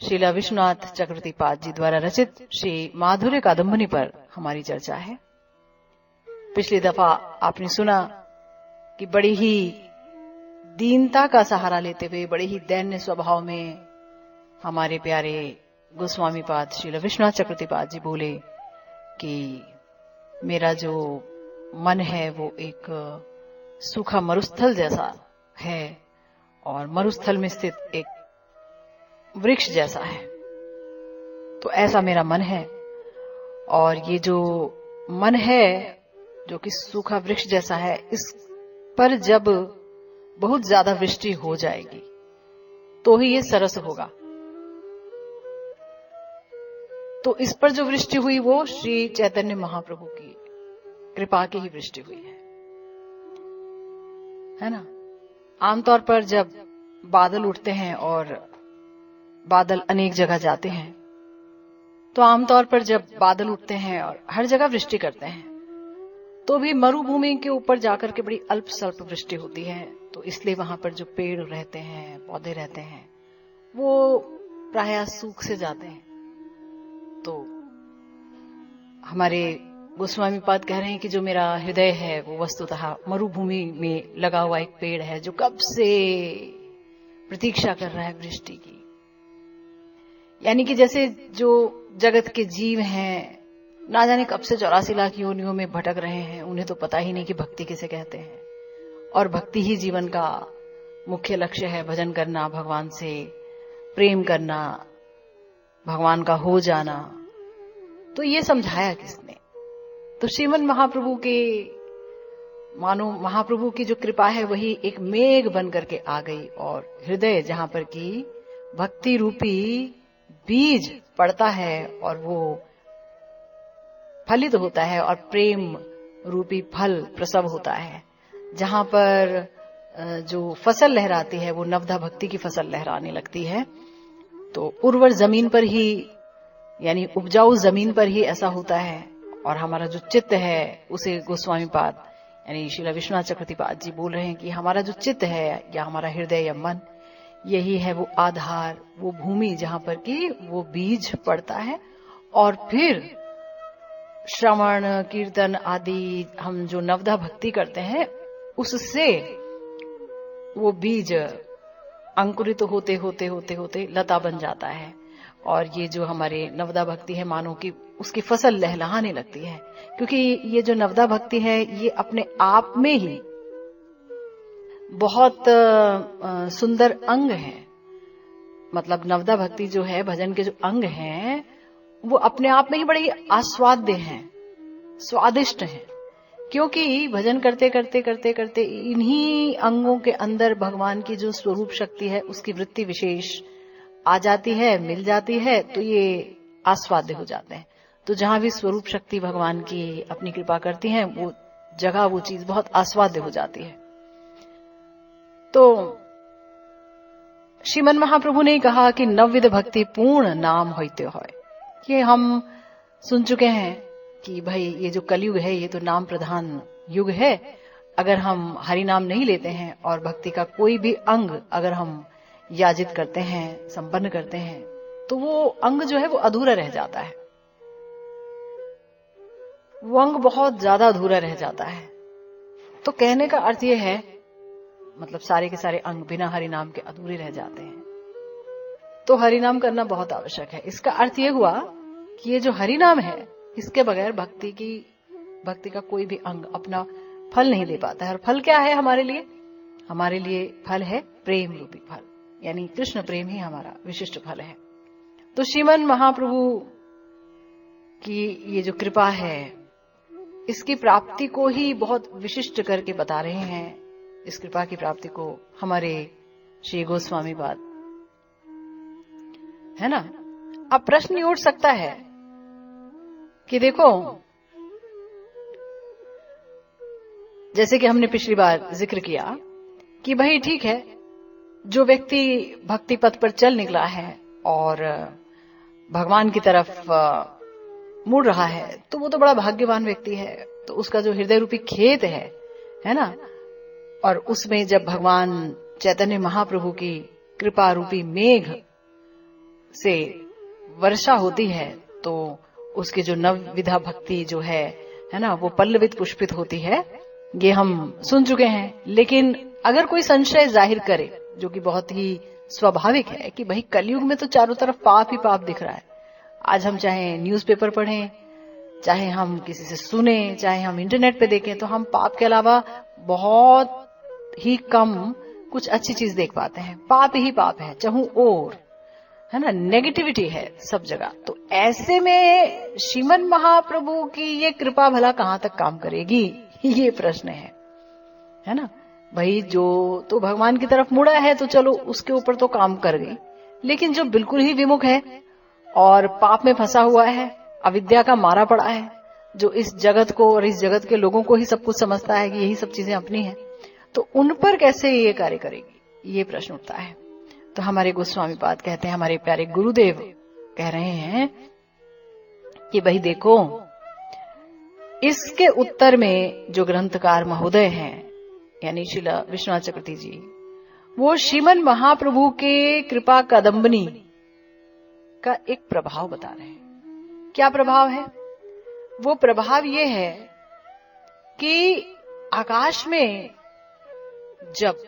श्रीला विश्वनाथ चक्रवर्ती पाद जी द्वारा रचित श्री माधुर्य कादंबनी पर हमारी चर्चा है। पिछली दफा आपने सुना कि बड़ी ही दीनता का सहारा लेते हुए, बड़े ही दैन्य स्वभाव में हमारे प्यारे गोस्वामी पाद श्रीला विश्वनाथ चक्रवर्ती पाद जी बोले कि मेरा जो मन है वो एक सूखा मरुस्थल जैसा है और मरुस्थल में स्थित एक वृक्ष जैसा है। तो ऐसा मेरा मन है, और ये जो मन है जो कि सूखा वृक्ष जैसा है, इस पर जब बहुत ज्यादा वृष्टि हो जाएगी तो ही ये सरस होगा। तो इस पर जो वृष्टि हुई वो श्री चैतन्य महाप्रभु की कृपा की ही वृष्टि हुई है ना। आमतौर पर जब बादल उठते हैं और बादल अनेक जगह जाते हैं, तो आमतौर पर जब बादल उठते हैं और हर जगह वृष्टि करते हैं, तो भी मरुभूमि के ऊपर जाकर के बड़ी अल्प स्वल्प वृष्टि होती है। तो इसलिए वहां पर जो पेड़ रहते हैं, पौधे रहते हैं, वो प्रायः सूख से जाते हैं। तो हमारे गोस्वामी पाद कह रहे हैं कि जो मेरा हृदय है वो वस्तुतः मरुभूमि में लगा हुआ एक पेड़ है जो कब से प्रतीक्षा कर रहा है वृष्टि की। यानी कि जैसे जो जगत के जीव हैं, ना जाने कब से 84 लाख योनियों में भटक रहे हैं, उन्हें तो पता ही नहीं कि भक्ति किसे कहते हैं, और भक्ति ही जीवन का मुख्य लक्ष्य है। भजन करना, भगवान से प्रेम करना, भगवान का हो जाना। तो ये समझाया किसने? तो श्रीमन महाप्रभु के, मानो महाप्रभु की जो कृपा है वही एक मेघ बन करके आ गई, और हृदय जहां पर की भक्ति रूपी बीज पड़ता है और वो फलित होता है और प्रेम रूपी फल प्रसव होता है। जहां पर जो फसल लहराती है वो नवधा भक्ति की फसल लहराने लगती है। तो उर्वर जमीन पर ही, यानी उपजाऊ जमीन पर ही ऐसा होता है। और हमारा जो चित्त है उसे गोस्वामी पाद यानी श्रीला विश्वनाथ चक्रवर्ती पाद जी बोल रहे हैं कि हमारा जो चित्त है या हमारा हृदय या मन, यही है वो आधार, वो भूमि जहां पर कि वो बीज पड़ता है। और फिर श्रवण कीर्तन आदि हम जो नवधा भक्ति करते हैं, उससे वो बीज अंकुरित होते होते होते होते लता बन जाता है। और ये जो हमारे नवदा भक्ति है, मानो कि उसकी फसल लहलहाने लगती है। क्योंकि ये जो नवदा भक्ति है ये अपने आप में ही बहुत सुंदर अंग है। मतलब नवदा भक्ति जो है, भजन के जो अंग हैं, वो अपने आप में ही बड़े आस्वाद्य हैं, स्वादिष्ट हैं। क्योंकि भजन करते करते करते करते इन्हीं अंगों के अंदर भगवान की जो स्वरूप शक्ति है उसकी वृत्ति विशेष आ जाती है, मिल जाती है, तो ये आस्वाद्य हो जाते हैं। तो जहां भी स्वरूप शक्ति भगवान की अपनी कृपा करती हैं, वो जगह, वो चीज बहुत आस्वाद्य हो जाती है। तो श्रीमन महाप्रभु ने कहा कि नवविध भक्ति पूर्ण नाम होते होय। ये हम सुन चुके हैं कि भाई ये जो कलयुग है ये तो नाम प्रधान युग है। अगर हम हरि नाम नहीं लेते हैं और भक्ति का कोई भी अंग अगर हम याजित करते हैं, संपन्न करते हैं, तो वो अंग जो है वो अधूरा रह जाता है। वो अंग बहुत ज्यादा अधूरा रह जाता है। तो कहने का अर्थ ये है, मतलब सारे के सारे अंग बिना हरि नाम के अधूरे रह जाते हैं। तो हरि नाम करना बहुत आवश्यक है। इसका अर्थ ये हुआ कि ये जो हरि नाम है, इसके बगैर भक्ति का कोई भी अंग अपना फल नहीं दे पाता है। और फल क्या है हमारे लिए? हमारे लिए फल है प्रेम रूपी फल, यानी कृष्ण प्रेम ही हमारा विशिष्ट फल है। तो श्रीमन महाप्रभु की ये जो कृपा है, इसकी प्राप्ति को ही बहुत विशिष्ट करके बता रहे हैं। इस कृपा की प्राप्ति को हमारे श्री गोस्वामी पाद, है ना। अब प्रश्न ये उठ सकता है कि देखो, जैसे कि हमने पिछली बार जिक्र किया कि भाई ठीक है, जो व्यक्ति भक्ति पथ पर चल निकला है और भगवान की तरफ मुड़ रहा है, तो वो तो बड़ा भाग्यवान व्यक्ति है। तो उसका जो हृदय रूपी खेत है ना, और उसमें जब भगवान चैतन्य महाप्रभु की कृपा रूपी मेघ से वर्षा होती है तो उसकी जो नवविधा भक्ति जो है ना, वो पल्लवित पुष्पित होती है, ये हम सुन चुके हैं। लेकिन अगर कोई संशय जाहिर करे, जो कि बहुत ही स्वाभाविक है कि भाई कलयुग में तो चारों तरफ पाप ही पाप दिख रहा है। आज हम चाहे न्यूज़पेपर पढ़ें, चाहे हम किसी से सुने, चाहे हम इंटरनेट पे देखें, तो हम पाप के अलावा बहुत ही कम कुछ अच्छी चीज देख पाते हैं। पाप ही पाप है चहु और, है ना, नेगेटिविटी है सब जगह। तो ऐसे में श्रीमन महाप्रभु की ये कृपा भला कहां तक काम करेगी, ये प्रश्न है ना। भाई जो तो भगवान की तरफ मुड़ा है तो चलो उसके ऊपर तो काम कर गई, लेकिन जो बिल्कुल ही विमुख है और पाप में फंसा हुआ है, अविद्या का मारा पड़ा है, जो इस जगत को और इस जगत के लोगों को ही सब कुछ समझता है कि यही सब चीजें अपनी है, तो उन पर कैसे ये कार्य करेगी, ये प्रश्न उठता है। तो हमारे गोस्वामी पाद कहते हैं, हमारे प्यारे गुरुदेव कह रहे हैं कि भाई देखो, इसके उत्तर में जो ग्रंथकार महोदय हैं यानी श्रील विश्वनाथ चक्रवर्ती जी, वो श्रीमन महाप्रभु के कृपा कादम्बनी का एक प्रभाव बता रहे हैं। क्या प्रभाव है? वो प्रभाव ये है कि आकाश में जब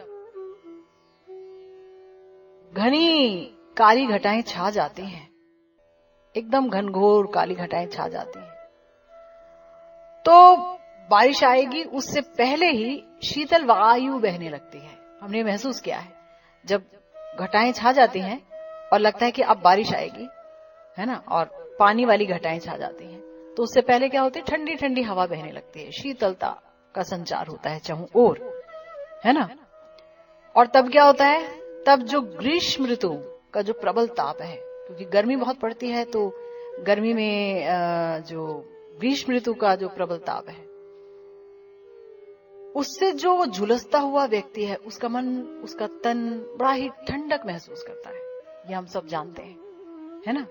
घनी काली घटाएं छा जाती हैं, एकदम घनघोर काली घटाएं छा जाती हैं, तो बारिश आएगी, उससे पहले ही शीतल वायु बहने लगती है। हमने महसूस किया है, जब घटाएं छा जाती हैं और लगता है कि अब बारिश आएगी, है ना, और पानी वाली घटाएं छा जाती हैं, तो उससे पहले क्या होती है, ठंडी ठंडी हवा बहने लगती है, शीतलता का संचार होता है चाहूं और, है ना। और तब क्या होता है, तब जो ग्रीष्म ऋतु का जो प्रबल ताप है, क्योंकि गर्मी बहुत पड़ती है, तो गर्मी में जो ग्रीष्म ऋतु का जो प्रबल ताप है, उससे जो झुलसता हुआ व्यक्ति है, उसका मन, उसका तन बड़ा ही ठंडक महसूस करता है, ये हम सब जानते हैं, है ना।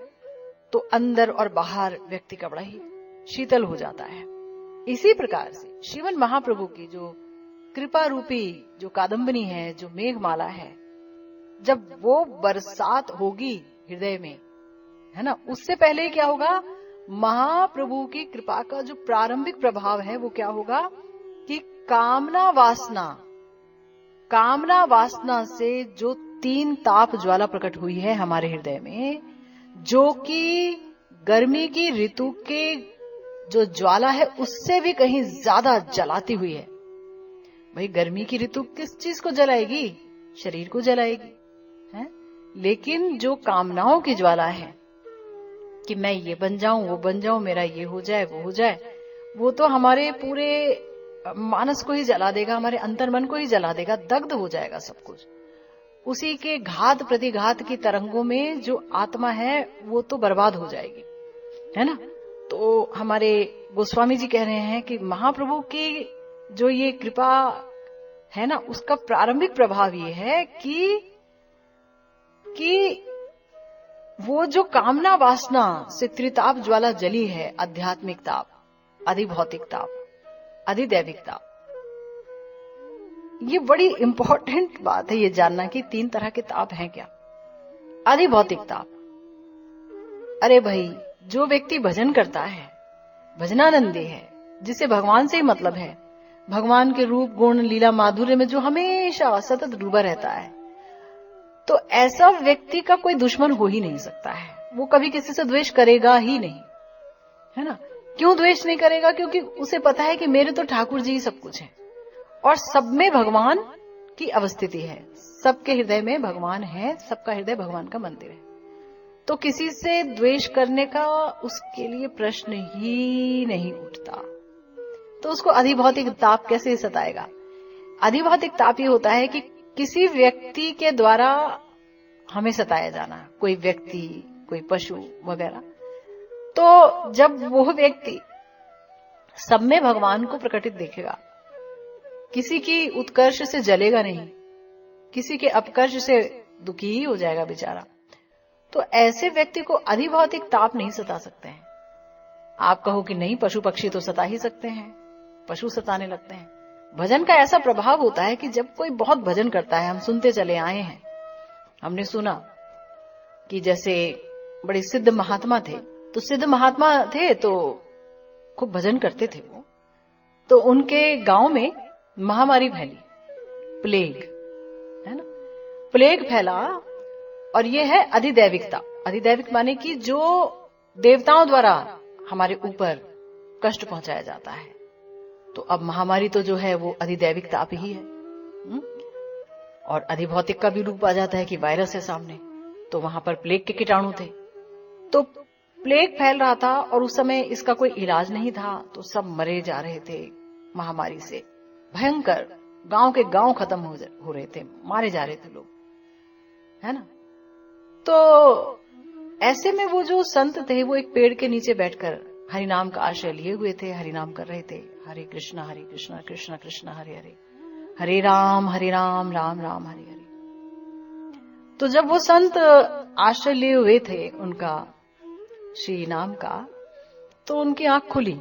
तो अंदर और बाहर व्यक्ति का बड़ा ही शीतल हो जाता है। इसी प्रकार से श्रीमन महाप्रभु की जो कृपा रूपी जो कादम्बनी है, जो मेघमाला है, जब वो बरसात होगी हृदय में, है ना, उससे पहले क्या होगा, महाप्रभु की कृपा का जो प्रारंभिक प्रभाव है वो क्या होगा कि कामना वासना से जो 3 ताप ज्वाला प्रकट हुई है हमारे हृदय में, जो कि गर्मी की ऋतु के जो ज्वाला है उससे भी कहीं ज्यादा जलाती हुई है। भाई गर्मी की ऋतु किस चीज को जलाएगी? शरीर को जलाएगी, है? लेकिन जो कामनाओं की ज्वाला है कि मैं ये बन जाऊं, वो बन जाऊं, मेरा ये हो जाए, वो हो जाए, वो तो हमारे पूरे मानस को ही जला देगा, हमारे अंतर्मन को ही जला देगा, दग्ध हो जाएगा सब कुछ। उसी के घात प्रतिघात की तरंगों में जो आत्मा है वो तो बर्बाद हो जाएगी, है ना। तो हमारे गोस्वामी जी कह रहे हैं कि महाप्रभु की जो ये कृपा है ना, उसका प्रारंभिक प्रभाव ये है कि वो जो कामना वासना से त्रिताप ज्वाला जली है, आध्यात्मिक ताप, अधिभौतिक ताप, अधिदैविक ताप, ये बड़ी इंपॉर्टेंट बात है ये जानना कि 3 तरह के ताप हैं क्या। अधिभौतिक ताप, अरे भाई जो व्यक्ति भजन करता है, भजनानंदी है, जिसे भगवान से ही मतलब है, भगवान के रूप गुण लीला माधुर्य में जो हमेशा सतत डूबा रहता है, तो ऐसा व्यक्ति का कोई दुश्मन हो ही नहीं सकता है। वो कभी किसी से द्वेष करेगा ही नहीं, है ना। क्यों द्वेष नहीं करेगा? क्योंकि उसे पता है कि मेरे तो ठाकुर जी ही सब कुछ है और सब में भगवान की अवस्थिति है, सबके हृदय में भगवान है, सबका हृदय भगवान का मंदिर है। तो किसी से द्वेष करने का उसके लिए प्रश्न ही नहीं उठता। तो उसको अधिभौतिक ताप कैसे सताएगा? अधिभौतिक ताप ये होता है कि किसी व्यक्ति के द्वारा हमें सताया जाना, कोई व्यक्ति, कोई पशु वगैरह। तो जब वो व्यक्ति सब में भगवान को प्रकटित देखेगा, किसी की उत्कर्ष से जलेगा नहीं, किसी के अपकर्ष से दुखी ही हो जाएगा बेचारा, तो ऐसे व्यक्ति को अधिभौतिक ताप नहीं सता सकते हैं। आप कहो कि नहीं, पशु पक्षी तो सता ही सकते हैं, पशु सताने लगते हैं। भजन का ऐसा प्रभाव होता है कि जब कोई बहुत भजन करता है, हम सुनते चले आए हैं, हमने सुना, कि जैसे बड़े सिद्ध महात्मा थे, तो सिद्ध महात्मा थे तो खूब भजन करते थे वो, तो उनके गांव में महामारी फैली, प्लेग, है ना, प्लेग फैला। और ये है अधिदैविकता। अधिदैविक माने कि जो देवताओं द्वारा हमारे ऊपर कष्ट पहुंचाया जाता है। तो अब महामारी तो जो है वो अधिदैविक ताप ही है। और अधिभौतिक का भी रूप आ जाता है कि वायरस है सामने, तो वहां पर प्लेग के कीटाणु थे। तो प्लेग फैल रहा था और उस समय इसका कोई इलाज नहीं था, तो सब मरे जा रहे थे महामारी से, भयंकर, गांव के गांव खत्म हो रहे थे, मारे जा रहे थे लोग, है ना। तो ऐसे में वो जो संत थे वो एक पेड़ के नीचे बैठकर हरि नाम का आश्रय लिए हुए थे, हरि नाम कर रहे थे, हरे कृष्णा कृष्ण कृष्ण हरे हरे, हरे राम राम राम हरे हरे। तो जब वो संत आश्रय लिए हुए थे उनका श्री नाम का, तो उनकी आंख खुली,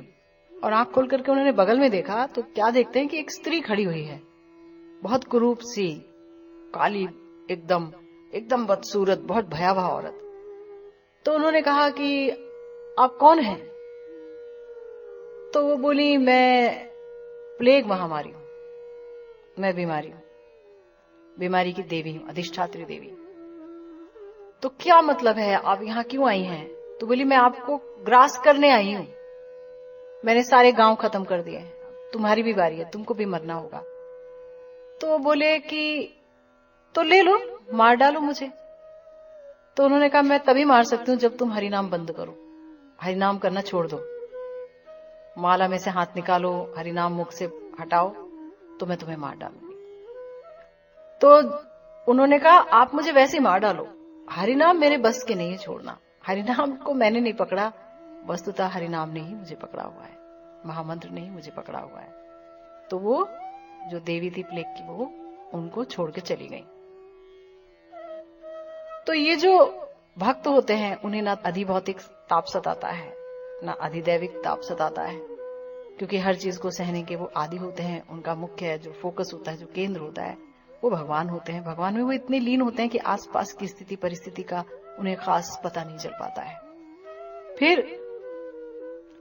और आंख खोल करके उन्होंने बगल में देखा, तो क्या देखते हैं कि एक स्त्री खड़ी हुई है, बहुत कुरूप सी, काली, एकदम एकदम बदसूरत, बहुत भयावह औरत। तो उन्होंने कहा कि आप कौन हैं? तो वो बोली, मैं प्लेग महामारी हूं, मैं बीमारी हूं, बीमारी की देवी हूं, अधिष्ठात्री देवी। तो क्या मतलब है, आप यहां क्यों आई हैं? तो बोली, मैं आपको ग्रास करने आई हूं, मैंने सारे गांव खत्म कर दिए हैं, तुम्हारी भी बारी है, तुमको भी मरना होगा। तो बोले कि तो ले लो, मार डालो मुझे। तो उन्होंने कहा, मैं तभी मार सकती हूँ जब तुम हरिनाम बंद करो, हरिनाम करना छोड़ दो, माला में से हाथ निकालो, हरिनाम मुख से हटाओ, तो मैं तुम्हें मार डालूंगी। तो उन्होंने कहा, आप मुझे वैसे मार डालो, हरिनाम मेरे बस के नहीं है छोड़ना, हरिनाम को मैंने नहीं पकड़ा, वस्तुतः हरिनाम ने ही मुझे पकड़ा हुआ है, महामंत्र ने ही मुझे पकड़ा हुआ है। तो वो जो देवी थी प्लेग की, वो उनको छोड़ के चली गई। तो ये जो भक्त होते हैं उन्हें ना अधिभौतिक ताप सताता है, ना अधिदैविक ताप सताता है, क्योंकि हर चीज को सहने के वो आदि होते हैं। उनका मुख्य जो फोकस होता है, जो केंद्र होता है, वो भगवान होते हैं। भगवान में वो इतने लीन होते हैं कि आसपास की स्थिति परिस्थिति का उन्हें खास पता नहीं चल पाता है। फिर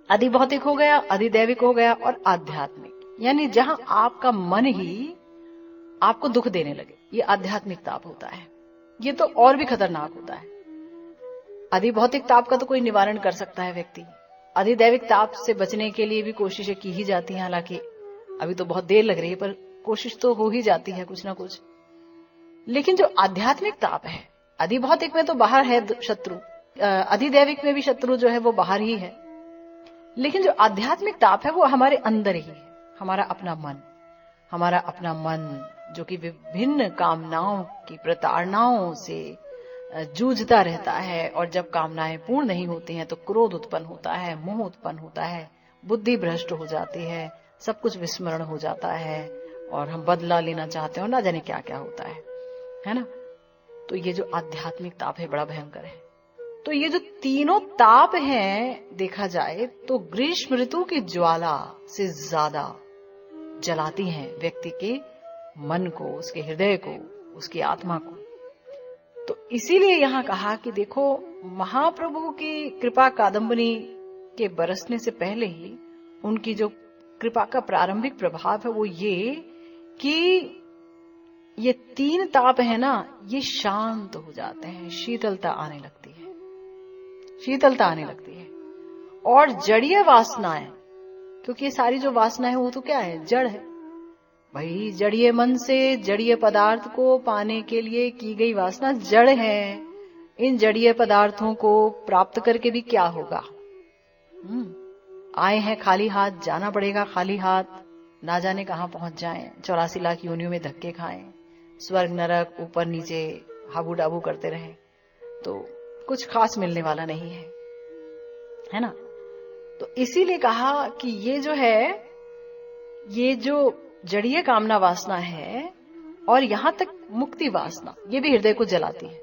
अधिभौतिक हो गया, अधिदैविक हो गया, और आध्यात्मिक, यानी जहां आपका मन ही आपको दुख देने लगे, ये आध्यात्मिक ताप होता है। ये तो और भी खतरनाक होता है। अधिभौतिक ताप का तो कोई निवारण कर सकता है व्यक्ति, अधिदैविक ताप से बचने के लिए भी कोशिशें की ही जाती हैं, हालांकि अभी तो बहुत देर लग रही है, पर कोशिश तो हो ही जाती है कुछ ना कुछ। लेकिन जो आध्यात्मिक ताप है, अधिभौतिक में तो बाहर है शत्रु, अधिदैविक में भी शत्रु जो है वो बाहर ही है, लेकिन जो आध्यात्मिक ताप है वो हमारे अंदर ही है। हमारा अपना मन, हमारा अपना मन जो कि विभिन्न कामनाओं की प्रताड़नाओं से जूझता रहता है, और जब कामनाएं पूर्ण नहीं होती हैं तो क्रोध उत्पन्न होता है, मोह उत्पन्न होता है, बुद्धि भ्रष्ट हो जाती है, सब कुछ विस्मरण हो जाता है, और हम बदला लेना चाहते हैं, और ना जाने क्या क्या होता है ना। तो ये जो आध्यात्मिक ताप है बड़ा भयंकर है। तो ये जो तीनों ताप हैं, देखा जाए तो ग्रीष्म ऋतु की ज्वाला से ज्यादा जलाती हैं व्यक्ति के मन को, उसके हृदय को, उसकी आत्मा को। तो इसीलिए यहां कहा कि देखो, महाप्रभु की कृपा कादंबरी के बरसने से पहले ही उनकी जो कृपा का प्रारंभिक प्रभाव है वो ये कि ये तीन ताप है ना, ये शांत हो जाते हैं, शीतलता आने लगती है, शीतलता आने लगती है। और जड़ीय वासनाएं, क्योंकि ये सारी जो वासनाएं वो तो क्या है, जड़ है भाई। जड़ीय मन से जड़ीय पदार्थ को पाने के लिए की गई वासना जड़ है। इन जड़ीय पदार्थों को प्राप्त करके भी क्या होगा? आए हैं खाली हाथ, जाना पड़ेगा खाली हाथ, ना जाने कहां पहुंच जाएं, 84 लाख योनियों में धक्के खाएं, स्वर्ग नरक ऊपर नीचे हाबू डाबू करते रहें, तो कुछ खास मिलने वाला नहीं है ना। तो इसीलिए कहा कि ये जो है, ये जो जड़ीय कामना वासना है, और यहां तक मुक्ति वासना, ये भी हृदय को जलाती है।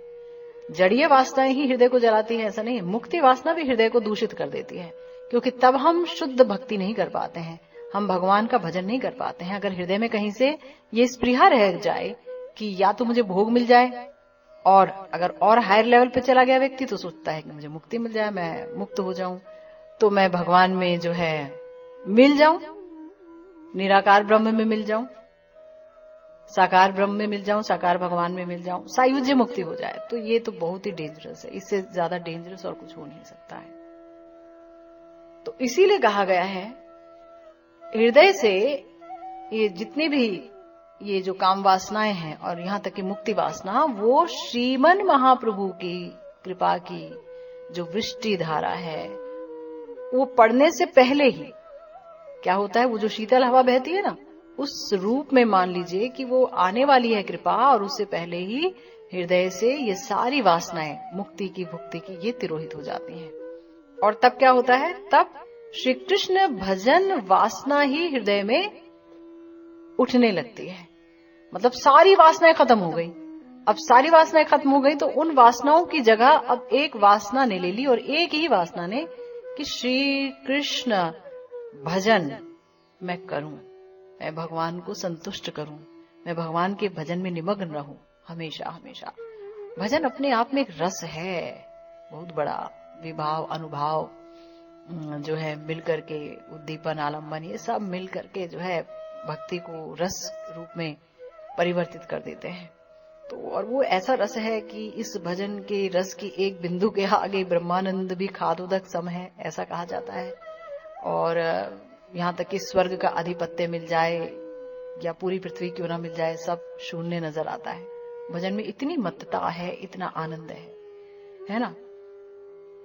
जड़ीय वासनाएं ही हृदय को जलाती है ऐसा नहीं, मुक्ति वासना भी हृदय को दूषित कर देती है, क्योंकि तब हम शुद्ध भक्ति नहीं कर पाते हैं, हम भगवान का भजन नहीं कर पाते हैं। अगर हृदय में कहीं से ये स्पृहा रह जाए कि या तो मुझे भोग मिल जाए और अगर और हायर लेवल पे चला गया व्यक्ति तो सोचता है कि मुझे मुक्ति मिल जाए, मैं मुक्त हो जाऊं, तो मैं भगवान में जो है मिल जाऊं, निराकार ब्रह्म में मिल जाऊं, साकार ब्रह्म में मिल जाऊं, साकार भगवान में मिल जाऊं, सायुज्य मुक्ति हो जाए। तो ये तो बहुत ही डेंजरस है, इससे ज्यादा डेंजरस और कुछ हो नहीं सकता है। तो इसीलिए कहा गया है हृदय से ये जितनी भी ये जो काम वासनाएं हैं और यहां तक कि मुक्ति वासना, वो श्रीमन महाप्रभु की कृपा की जो वृष्टि धारा है, वो पड़ने से पहले ही क्या होता है, वो जो शीतल हवा बहती है ना, उस रूप में मान लीजिए कि वो आने वाली है कृपा, और उससे पहले ही हृदय से ये सारी वासनाएं मुक्ति की भुक्ति की ये तिरोहित हो जाती हैं। और तब क्या होता है, तब श्री कृष्ण भजन वासना ही हृदय में उठने लगती है। मतलब सारी वासनाएं खत्म हो गई। अब सारी वासनाएं खत्म हो गई तो उन वासनाओं की जगह अब एक वासना ने ले ली, और एक ही वासना ने कि श्री कृष्ण भजन मैं करूं, मैं भगवान को संतुष्ट करूं, मैं भगवान के भजन में निमग्न रहूं हमेशा हमेशा। भजन अपने आप में एक रस है, बहुत बड़ा विभाव अनुभाव जो है मिलकर के, उद्दीपन आलम्बन ये सब मिलकर के जो है भक्ति को रस रूप में परिवर्तित कर देते हैं। तो और वो ऐसा रस है कि इस भजन के रस की एक बिंदु के आगे ब्रह्मानंद भी खादोदक सम है, ऐसा कहा जाता है। और यहाँ तक कि स्वर्ग का आधिपत्य मिल जाए या पूरी पृथ्वी क्यों ना मिल जाए, सब शून्य नजर आता है। भजन में इतनी मत्तता है, इतना आनंद है ना।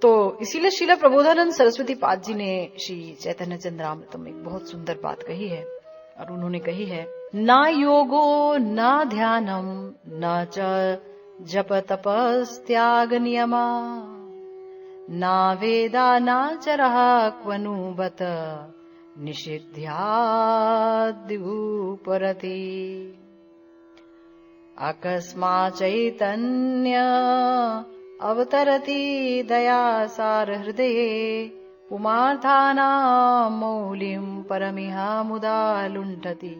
तो इसीलिए श्रील प्रबोधानंद सरस्वती पाद जी ने श्री चैतन्य चंद्रामृतम में एक बहुत सुंदर बात कही है, और उन्होंने कही है, ना योगो न ध्यानम न च जप तपस्त्याग नियमा, ना वेदा न चरः क्वनु बत निषिध्याद्युपरति। अकस्मा चैतन्य अवतरति दयासार हृदये, पुमार्थानां मौलिं परमिहा मुदा लुण्ठति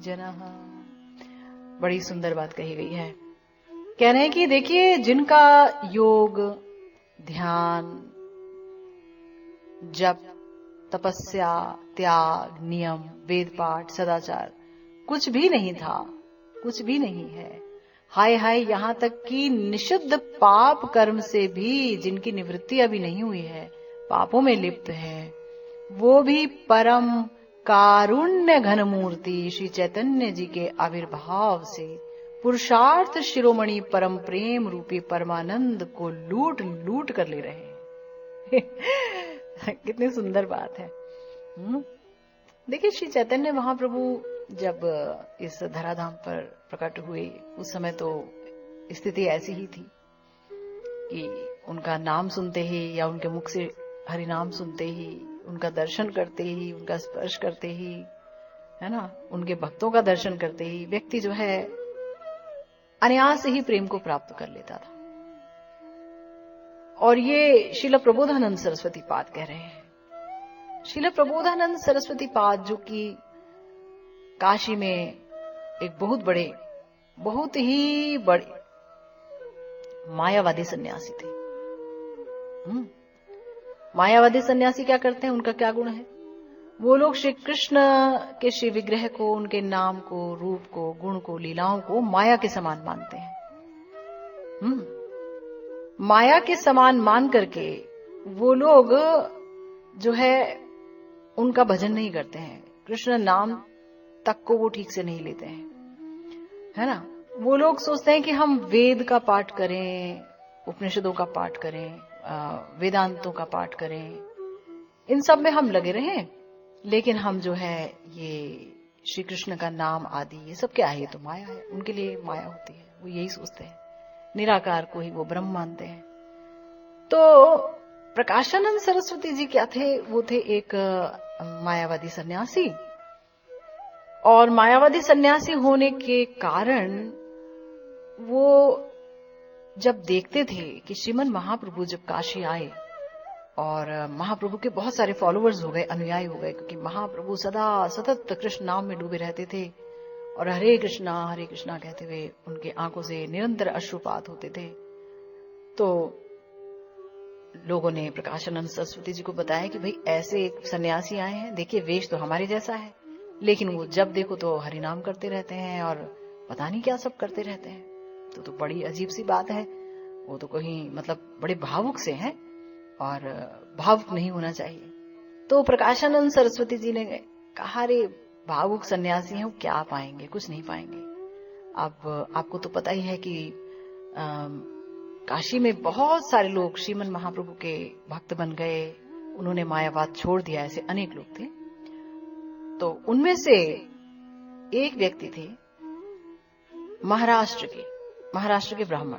जनः। बड़ी सुंदर बात कही गई है। कह रहे हैं कि देखिए, जिनका योग, ध्यान, जप, तपस्या, त्याग, नियम, वेद पाठ, सदाचार कुछ भी नहीं था, कुछ भी नहीं है, हाय हाय यहाँ तक कि निषिद्ध पाप कर्म से भी जिनकी निवृत्ति अभी नहीं हुई है, पापों में लिप्त है, वो भी परम कारुण्य घन मूर्ति श्री चैतन्य जी के आविर्भाव से पुरुषार्थ शिरोमणि परम प्रेम रूपी परमानंद को लूट लूट कर ले रहे हैं। कितनी सुंदर बात है। देखिए, श्री चैतन्य महाप्रभु जब इस धराधाम पर प्रकट हुए, उस समय तो स्थिति ऐसी ही थी कि उनका नाम सुनते ही या उनके मुख से हरि नाम सुनते ही, उनका दर्शन करते ही, उनका स्पर्श करते ही, है ना, उनके भक्तों का दर्शन करते ही व्यक्ति जो है अनायास ही प्रेम को प्राप्त कर लेता था। और ये श्रील प्रबोधानंद सरस्वती पाद कह रहे हैं। श्रील प्रबोधानंद सरस्वती पाद जो कि काशी में एक बहुत ही बड़े मायावादी सन्यासी थे। मायावादी सन्यासी क्या करते हैं, उनका क्या गुण है? वो लोग श्री कृष्ण के श्री विग्रह को, उनके नाम को, रूप को, गुण को, लीलाओं को माया के समान मानते हैं। माया के समान मान करके वो लोग जो है उनका भजन नहीं करते हैं, कृष्ण नाम तक को वो ठीक से नहीं लेते हैं, है ना। वो लोग सोचते हैं कि हम वेद का पाठ करें, उपनिषदों का पाठ करें, वेदांतों का पाठ करें, इन सब में हम लगे रहें, लेकिन हम जो है ये श्री कृष्ण का नाम आदि ये सब क्या है, ये तो माया है। उनके लिए माया होती है, वो यही सोचते हैं, निराकार को ही वो ब्रह्म मानते हैं। तो प्रकाशानंद सरस्वती जी क्या थे? वो थे एक मायावादी सन्यासी, और मायावादी सन्यासी होने के कारण वो जब देखते थे कि श्रीमन महाप्रभु जब काशी आए, और महाप्रभु के बहुत सारे फॉलोअर्स हो गए, अनुयायी हो गए, क्योंकि महाप्रभु सदा सतत कृष्ण नाम में डूबे रहते थे, और हरे कृष्णा कहते हुए उनके आंखों से निरंतर अश्रुपात होते थे। तो लोगों ने प्रकाशानंद सरस्वती जी को बताया कि भाई ऐसे एक सन्यासी आए हैं, देखिए वेश तो हमारे जैसा है, लेकिन वो जब देखो तो हरिनाम करते रहते हैं और पता नहीं क्या सब करते रहते हैं। तो बड़ी अजीब सी बात है, वो तो कहीं मतलब बड़े भावुक से हैं और भावुक नहीं होना चाहिए। तो प्रकाशानंद सरस्वती जी ने कहा, रे भावुक सन्यासी हैं, वो क्या पाएंगे, कुछ नहीं पाएंगे। अब आपको तो पता ही है कि काशी में बहुत सारे लोग श्रीमन महाप्रभु के भक्त बन गए, उन्होंने मायावाद छोड़ दिया, ऐसे अनेक लोग थे। तो उनमें से एक व्यक्ति थे महाराष्ट्र के ब्राह्मण।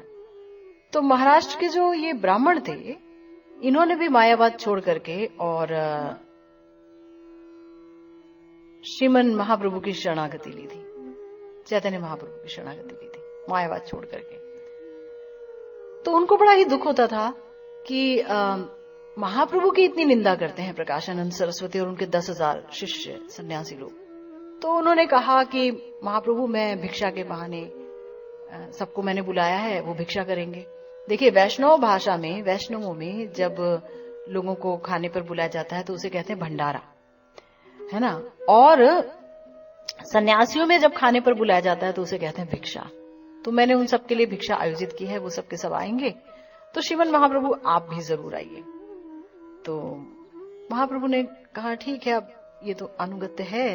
तो महाराष्ट्र के जो ये ब्राह्मण थे, इन्होंने भी मायावाद छोड़ करके और श्रीमन महाप्रभु की शरणागति ली थी, चैतन्य महाप्रभु की शरणागति ली थी मायावाद छोड़ करके। तो उनको बड़ा ही दुख होता था कि महाप्रभु की इतनी निंदा करते हैं प्रकाशानंद सरस्वती और उनके 10,000 शिष्य सन्यासी लोग। तो उन्होंने कहा कि महाप्रभु, मैं भिक्षा के बहाने सबको मैंने बुलाया है, वो भिक्षा करेंगे। देखिए वैष्णव भाषा में, वैष्णवों में जब लोगों को खाने पर बुलाया जाता है तो उसे कहते हैं भंडारा, है ना। और सन्यासियों में जब खाने पर बुलाया जाता है तो उसे कहते हैं भिक्षा। तो मैंने उन सबके लिए भिक्षा आयोजित की है, वो सबके सब आएंगे, तो श्रीमन महाप्रभु आप भी जरूर आइए। तो महाप्रभु ने कहा ठीक है, अब ये तो अनुगत्य है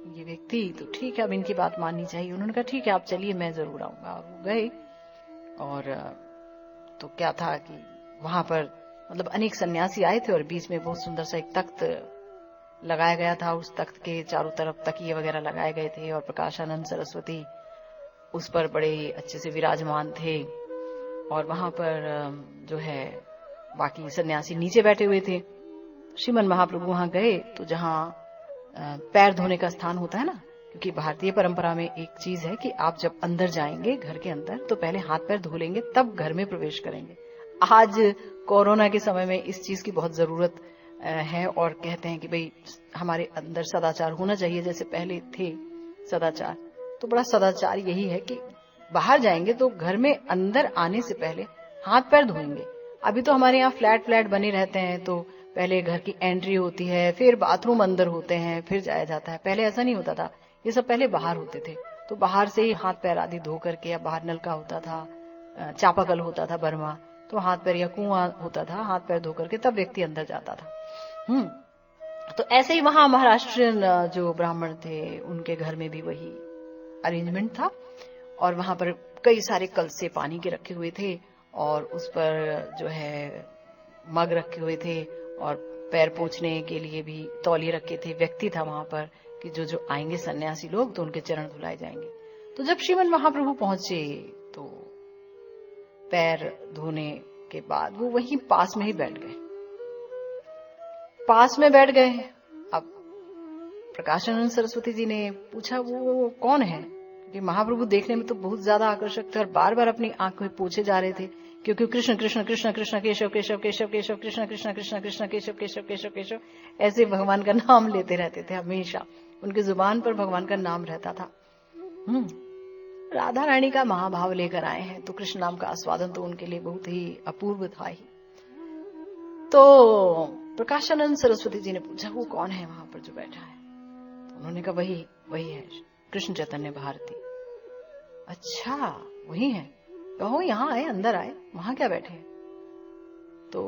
ये व्यक्ति, तो ठीक है, अब इनकी बात माननी चाहिए। उन्होंने कहा ठीक है आप चलिए, मैं जरूर आऊंगा। और वो गए। और तो क्या था कि वहां पर मतलब अनेक सन्यासी आए थे और बीच में बहुत सुंदर सा एक तख्त लगाया गया था। उस तख्त के चारों तरफ तकिए वगैरह लगाए गए थे और प्रकाशानंद सरस्वती उस पर बड़े अच्छे से विराजमान थे। और वहां पर जो है बाकी सन्यासी नीचे बैठे हुए थे। श्रीमन महाप्रभु वहां गए तो जहां पैर धोने का स्थान होता है ना, क्योंकि भारतीय परंपरा में एक चीज है कि आप जब अंदर जाएंगे घर के अंदर तो पहले हाथ पैर धो लेंगे, तब घर में प्रवेश करेंगे। आज कोरोना के समय में इस चीज की बहुत जरूरत है और कहते हैं कि भाई हमारे अंदर सदाचार होना चाहिए जैसे पहले थे सदाचार। तो बड़ा सदाचार यही है कि बाहर जाएंगे तो घर में अंदर आने से पहले हाथ पैर धोएंगे। अभी तो हमारे यहाँ फ्लैट बने रहते हैं, तो पहले घर की एंट्री होती है, फिर बाथरूम अंदर होते हैं, फिर जाया जाता है। पहले ऐसा नहीं होता था, ये सब पहले बाहर होते थे। तो बाहर से ही हाथ पैर आदि धो करके, या बाहर नलका होता था, चापाकल होता था बर्मा, तो हाथ पैर, या कुआं होता था, हाथ पैर धो करके तब व्यक्ति अंदर जाता था। तो ऐसे ही वहां महाराष्ट्रियन जो ब्राह्मण थे उनके घर में भी वही अरेंजमेंट था। और वहां पर कई सारे कलसे पानी के रखे हुए थे और उस पर जो है मग रखे हुए थे और पैर पोंछने के लिए भी तौलिए रखे थे। व्यक्ति था वहां पर कि जो आएंगे सन्यासी लोग तो उनके चरण धुलाए जाएंगे। तो जब श्रीमन महाप्रभु पहुंचे तो पैर धोने के बाद वो वहीं पास में ही बैठ गए। अब प्रकाशानंद सरस्वती जी ने पूछा वो कौन है, क्योंकि महाप्रभु देखने में तो बहुत ज्यादा आकर्षक थे और बार बार अपनी आंख में पूछे जा रहे थे, क्योंकि कृष्ण कृष्ण कृष्ण कृष्ण केशव केशव केशव केशव कृष्ण कृष्ण कृष्ण कृष्ण केशव केशव केशव केशव ऐसे भगवान का नाम लेते रहते थे। हमेशा उनकी जुबान पर भगवान का नाम रहता था। राधा रानी का महाभाव लेकर आए हैं तो कृष्ण नाम का आस्वादन तो उनके लिए बहुत ही अपूर्व था ही। तो प्रकाशानंद सरस्वती जी ने पूछा वो कौन है वहां पर जो बैठा है। तो उन्होंने कहा वही है कृष्ण चैतन्य भारती। अच्छा वही है, कहो यहाँ आए, अंदर आए, वहां क्या बैठे। तो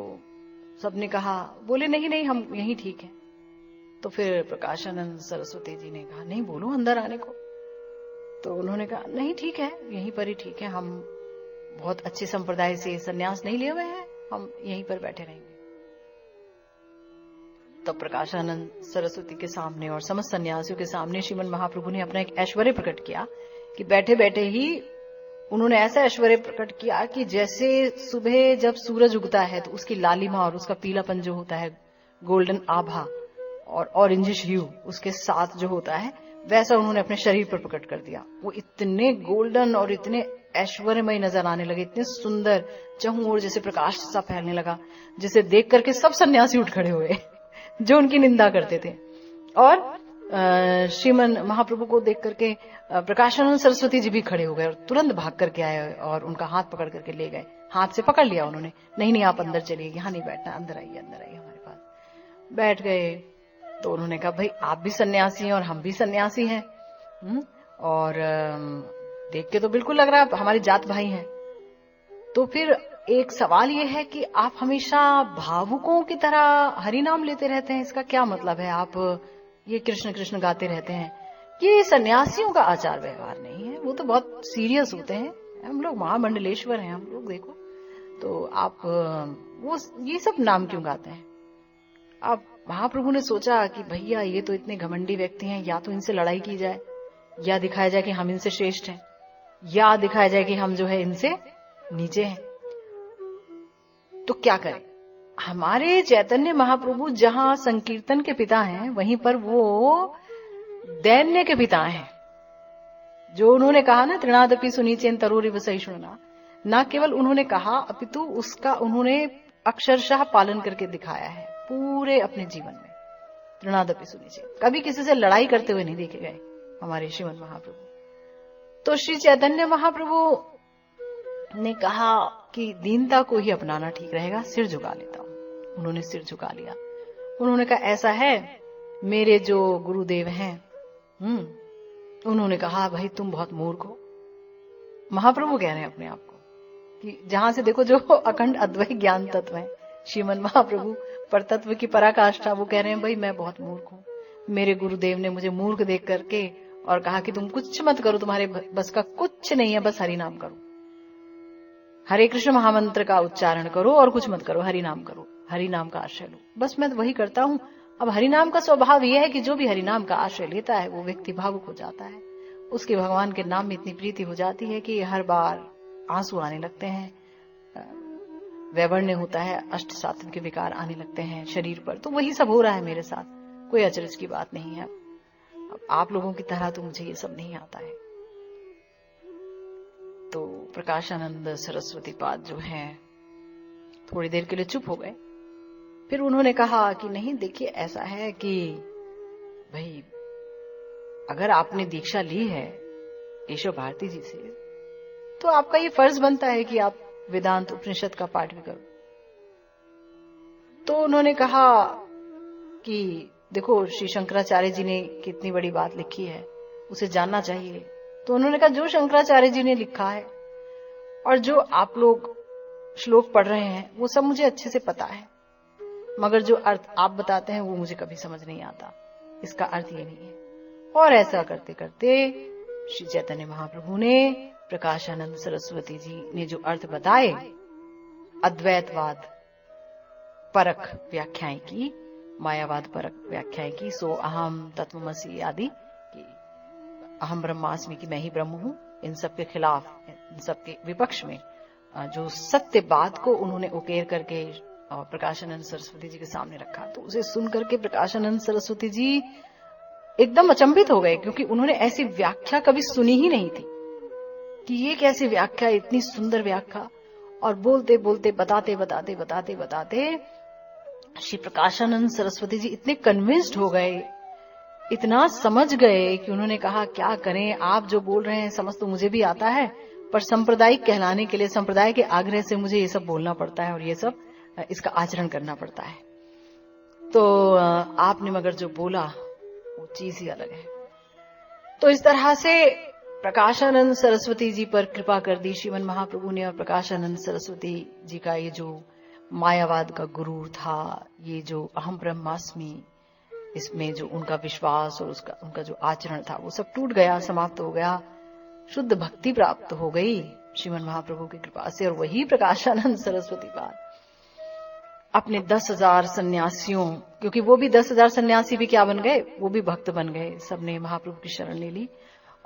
सबने कहा, बोले नहीं हम यही ठीक है। तो फिर प्रकाशानंद सरस्वती जी ने कहा नहीं बोलो अंदर आने को। तो उन्होंने कहा नहीं ठीक है, यहीं पर ही ठीक है, हम बहुत अच्छे संप्रदाय से संन्यास नहीं लिए हुए हैं, हम यहीं पर बैठे रहेंगे। तब प्रकाशानंद सरस्वती के सामने और समस्त सन्यासियों के सामने श्रीमन महाप्रभु ने अपना एक ऐश्वर्य प्रकट किया कि बैठे बैठे ही उन्होंने ऐसा ऐश्वर्य प्रकट किया कि जैसे सुबह जब सूरज उगता है तो उसकी लालिमा और उसका पीलापन जो होता है, गोल्डन आभा और ऑरेंजिश ह्यू उसके साथ जो होता है, वैसा उन्होंने अपने शरीर पर प्रकट कर दिया। वो इतने गोल्डन और इतने ऐश्वर्यमय नजर आने लगे, इतने सुंदर, चहुं ओर जैसे प्रकाश सा फैलने लगा, जिसे देख करके सब सन्यासी उठ खड़े हुए जो उनकी निंदा करते थे। और श्रीमन महाप्रभु को देख करके प्रकाशानंद सरस्वती जी भी खड़े हो गए और तुरंत भाग करके आए और उनका हाथ पकड़ करके ले गए। हाथ से पकड़ लिया उन्होंने, नहीं नहीं आप अंदर चलिए, यहाँ नहीं बैठना, अंदर आइए हमारे पास। बैठ गए तो उन्होंने कहा भाई आप भी सन्यासी हैं और हम भी सन्यासी हैं, और देख के तो बिल्कुल लग रहा है हमारी जात भाई हैं। तो फिर एक सवाल ये है कि आप हमेशा भावुकों की तरह हरि नाम लेते रहते हैं, इसका क्या मतलब है? आप ये कृष्ण कृष्ण गाते रहते हैं, ये सन्यासियों का आचार व्यवहार नहीं है, वो तो बहुत सीरियस होते हैं, हम लोग महामंडलेश्वर हैं हम लोग, देखो तो आप वो ये सब नाम क्यों गाते हैं? अब महाप्रभु ने सोचा कि भैया ये तो इतने घमंडी व्यक्ति हैं, या तो इनसे लड़ाई की जाए, या दिखाया जाए कि हम इनसे श्रेष्ठ हैं, या दिखाया जाए कि हम जो है इनसे नीचे हैं। तो क्या करें? हमारे चैतन्य महाप्रभु जहां संकीर्तन के पिता हैं, वहीं पर वो दैन्य के पिता हैं। जो उन्होंने कहा ना, तृणादपि सुनीचेन तरोरिव सहिष्णुना, ना केवल उन्होंने कहा अपितु उसका उन्होंने अक्षरशः पालन करके दिखाया है पूरे अपने जीवन में। तृणादपि सुनीचेन, कभी किसी से लड़ाई करते हुए नहीं देखे गए हमारे श्रीमद महाप्रभु। तो श्री चैतन्य महाप्रभु ने कहा कि दीनता को ही अपनाना ठीक रहेगा, सिर झुका लेता हूं। उन्होंने सिर झुका लिया। उन्होंने कहा ऐसा है, मेरे जो गुरुदेव हैं, उन्होंने कहा भाई तुम बहुत मूर्ख हो। महाप्रभु कह रहे हैं अपने आप को कि जहां से देखो जो अखंड अद्वैत ज्ञान तत्व है, श्रीमन महाप्रभु पर तत्व की पराकाष्ठा, वो कह रहे हैं भाई मैं बहुत मूर्ख हूं। मेरे गुरुदेव ने मुझे मूर्ख देख करके और कहा कि तुम कुछ मत करो, तुम्हारे बस का कुछ नहीं है, बस हरि नाम करो, हरे कृष्ण महामंत्र का उच्चारण करो और कुछ मत करो, हरि नाम करो, हरि नाम का आश्रय लो। बस मैं वही करता हूं। अब हरि नाम का स्वभाव यह है कि जो भी हरि नाम का आश्रय लेता है वो व्यक्ति भावुक हो जाता है, उसके भगवान के नाम में इतनी प्रीति हो जाती है कि हर बार आंसू आने लगते हैं, वैवर्ण्य होता है, अष्ट सात्विक के विकार आने लगते हैं शरीर पर। तो वही सब हो रहा है मेरे साथ, कोई अचरज की बात नहीं है। अब आप लोगों की तरह तो मुझे ये सब नहीं आता है। तो प्रकाशानंद सरस्वती पाद जो है थोड़ी देर के लिए चुप हो गए। फिर उन्होंने कहा कि नहीं देखिए, ऐसा है कि भाई अगर आपने दीक्षा ली है केशव भारती जी से, तो आपका ये फर्ज बनता है कि आप वेदांत उपनिषद का पाठ भी करो। तो उन्होंने कहा कि देखो श्री शंकराचार्य जी ने कितनी बड़ी बात लिखी है, उसे जानना चाहिए। तो उन्होंने कहा जो शंकराचार्य जी ने लिखा है और जो आप लोग श्लोक पढ़ रहे हैं वो सब मुझे अच्छे से पता है, मगर जो अर्थ आप बताते हैं वो मुझे कभी समझ नहीं आता, इसका अर्थ ये नहीं है। और ऐसा करते करते श्री चैतन्य महाप्रभु ने, प्रकाशानंद सरस्वती जी ने जो अर्थ बताए, अद्वैतवाद परक व्याख्याएं की, मायावाद परक व्याख्याएं की, सो अहम तत्वमसि आदि की, अहम ब्रह्मास्मि की मैं ही ब्रह्म हूं, इन सब के खिलाफ, इन सब के विपक्ष में जो सत्य बात को उन्होंने उकेर करके प्रकाशानंद सरस्वती जी के सामने रखा। तो उसे सुन करके प्रकाशानंद सरस्वती जी एकदम अचंभित हो गए, क्योंकि उन्होंने ऐसी व्याख्या कभी सुनी ही नहीं थी कि ये कैसी व्याख्या, इतनी सुंदर व्याख्या। और बोलते बोलते बताते बताते बताते बताते श्री प्रकाशानंद सरस्वती जी इतने कन्विंस्ड हो गए, इतना समझ गए कि उन्होंने कहा क्या करें, आप जो बोल रहे हैं समझ तो मुझे भी आता है, पर सांप्रदायिक कहलाने के लिए, संप्रदाय के आग्रह से मुझे ये सब बोलना पड़ता है और ये सब इसका आचरण करना पड़ता है। तो आपने मगर जो बोला वो चीज ही अलग है। तो इस तरह से प्रकाशानंद सरस्वती जी पर कृपा कर दी श्रीमन महाप्रभु ने। और प्रकाशानंद सरस्वती जी का ये जो मायावाद का गुरूर था, ये जो अहम ब्रह्मास्मि, इसमें जो उनका विश्वास और उनका जो आचरण था वो सब टूट गया, समाप्त हो गया। शुद्ध भक्ति प्राप्त हो गई श्रीमन महाप्रभु की कृपा से। और वही प्रकाशानंद सरस्वती पाद अपने 10,000 सन्यासियों, क्योंकि वो भी 10,000 सन्यासी भी क्या बन गए, वो भी भक्त बन गए, सबने महाप्रभु की शरण ले ली।